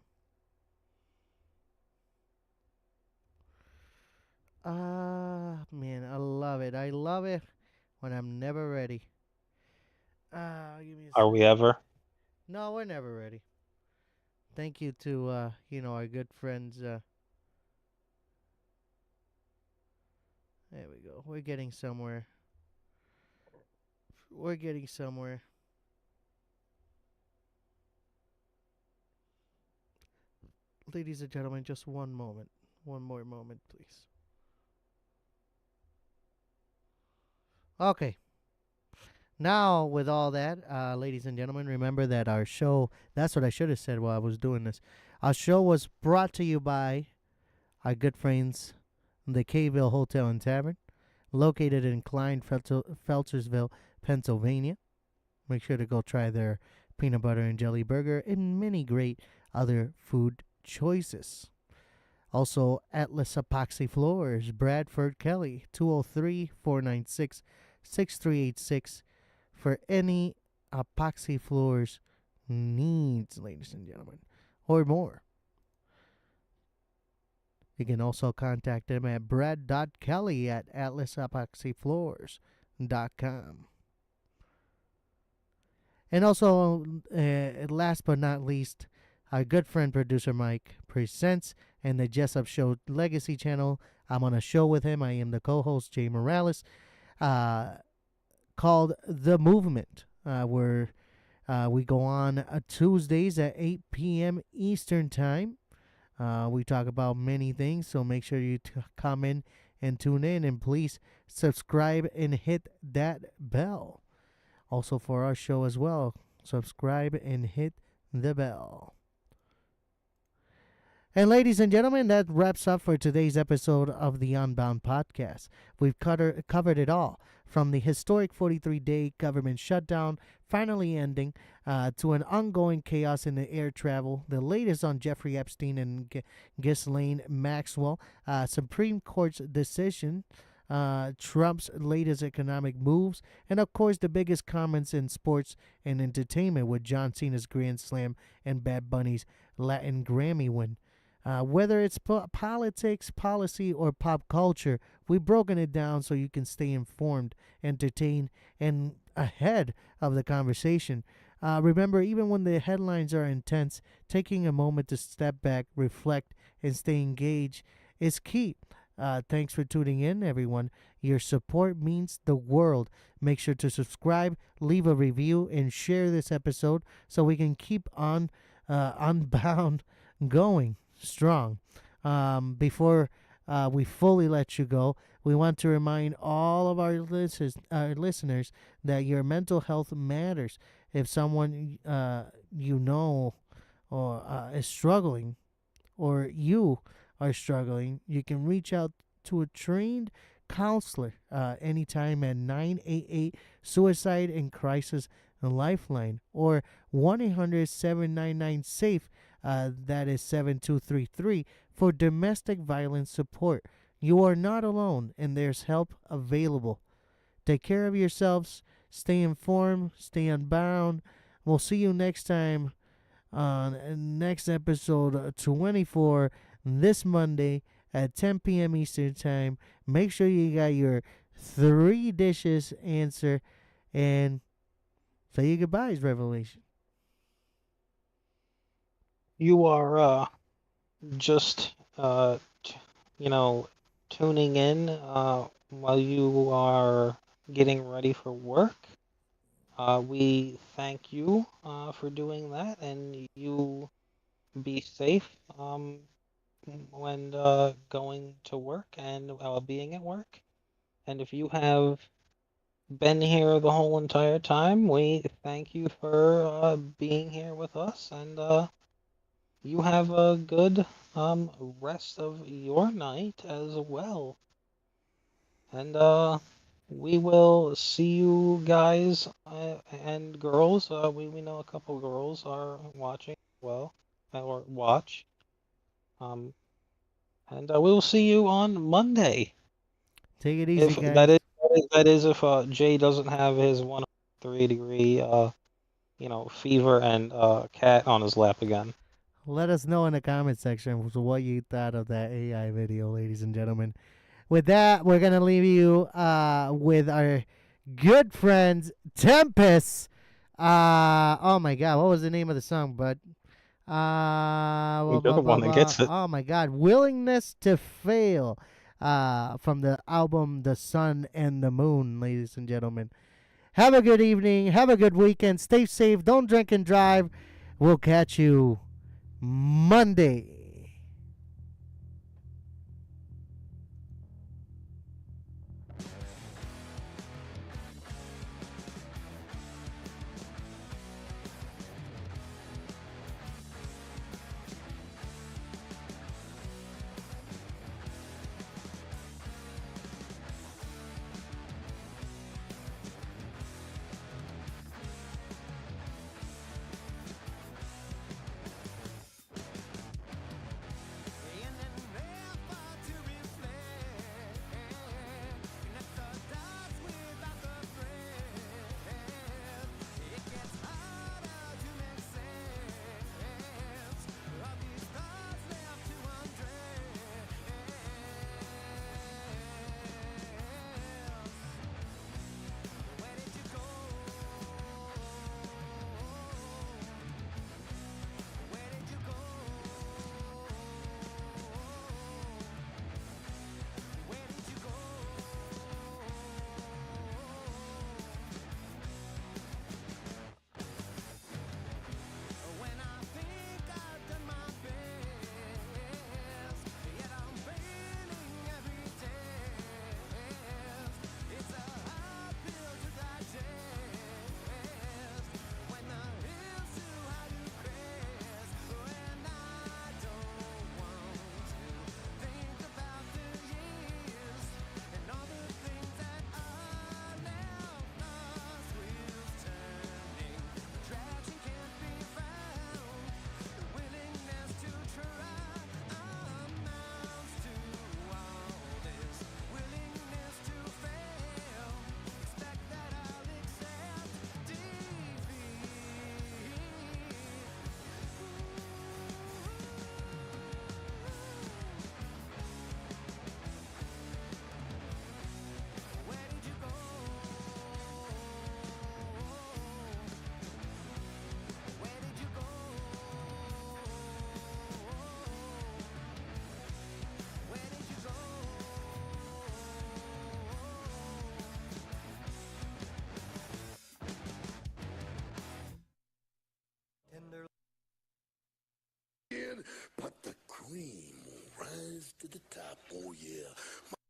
Man, I love it. I love it when I'm never ready. Give me a Are we second. ever? No, we're never ready. Thank you to our good friends. There we go. We're getting somewhere. We're getting somewhere. Ladies and gentlemen, just one moment. One more moment, please. Okay. Now, with all that, ladies and gentlemen, remember that our show, that's what I should have said while I was doing this. Our show was brought to you by our good friends, the Kayville Hotel and Tavern, located in Feltersville, Pennsylvania. Make sure to go try their peanut butter and jelly burger and many great other food choices. Also, Atlas Epoxy Floors, Bradford Kelly, 203-496-6386 for any epoxy floors needs, ladies and gentlemen, or more. You can also contact them at brad.kelly@atlasepoxyfloors.com. And also, last but not least, our good friend producer Mike presents and the Jessup Show Legacy channel. I'm on a show with him. I am the co-host, Jay Morales, called The Movement, where we go on Tuesdays at 8 p.m. Eastern Time. We talk about many things, so make sure you come in and tune in, and please subscribe and hit that bell. Also for our show as well, subscribe and hit the bell. And ladies and gentlemen, that wraps up for today's episode of the Unbound Podcast. We've covered it all, from the historic 43-day government shutdown finally ending to an ongoing chaos in the air travel, the latest on Jeffrey Epstein and Ghislaine Maxwell, Supreme Court's decision, Trump's latest economic moves, and of course the biggest comments in sports and entertainment with John Cena's Grand Slam and Bad Bunny's Latin Grammy win. Whether it's politics, policy, or pop culture, we've broken it down so you can stay informed, entertained, and ahead of the conversation. Remember, even when the headlines are intense, taking a moment to step back, reflect, and stay engaged is key. Thanks for tuning in, everyone. Your support means the world. Make sure to subscribe, leave a review, and share this episode so we can keep on Unbound going strong. Before we fully let you go, we want to remind all of our listeners that your mental health matters. If someone you know or is struggling, or you are struggling, you can reach out to a trained counselor anytime at 988 Suicide and Crisis Lifeline or 1-800-799-SAFE. That is 7233 for domestic violence support. You are not alone, and there's help available. Take care of yourselves. Stay informed. Stay unbound. We'll see you next time on next episode 24 this Monday at 10 p.m. Eastern Time. Make sure you got your 3 dishes answer and say your goodbyes, Revelation. You are just tuning in while you are getting ready for work. We thank you for doing that, and you be safe when going to work and being at work. And if you have been here the whole entire time, we thank you for being here with us, and you have a good rest of your night as well. And we will see you guys and girls. We know a couple girls are watching as well, or watch. Um, and we will see you on Monday. Take it easy, If guys. that is if Jay doesn't have his 103-degree fever and cat on his lap again. Let us know in the comment section what you thought of that AI video, ladies and gentlemen. With that, we're gonna leave you with our good friends Tempest. Oh my God, what was the name of the song? But You're the one that gets it. oh my God, Willingness to Fail. From the album The Sun and the Moon, ladies and gentlemen. Have a good evening. Have a good weekend. Stay safe. Don't drink and drive. We'll catch you Monday. But the cream will rise to the top. Oh yeah.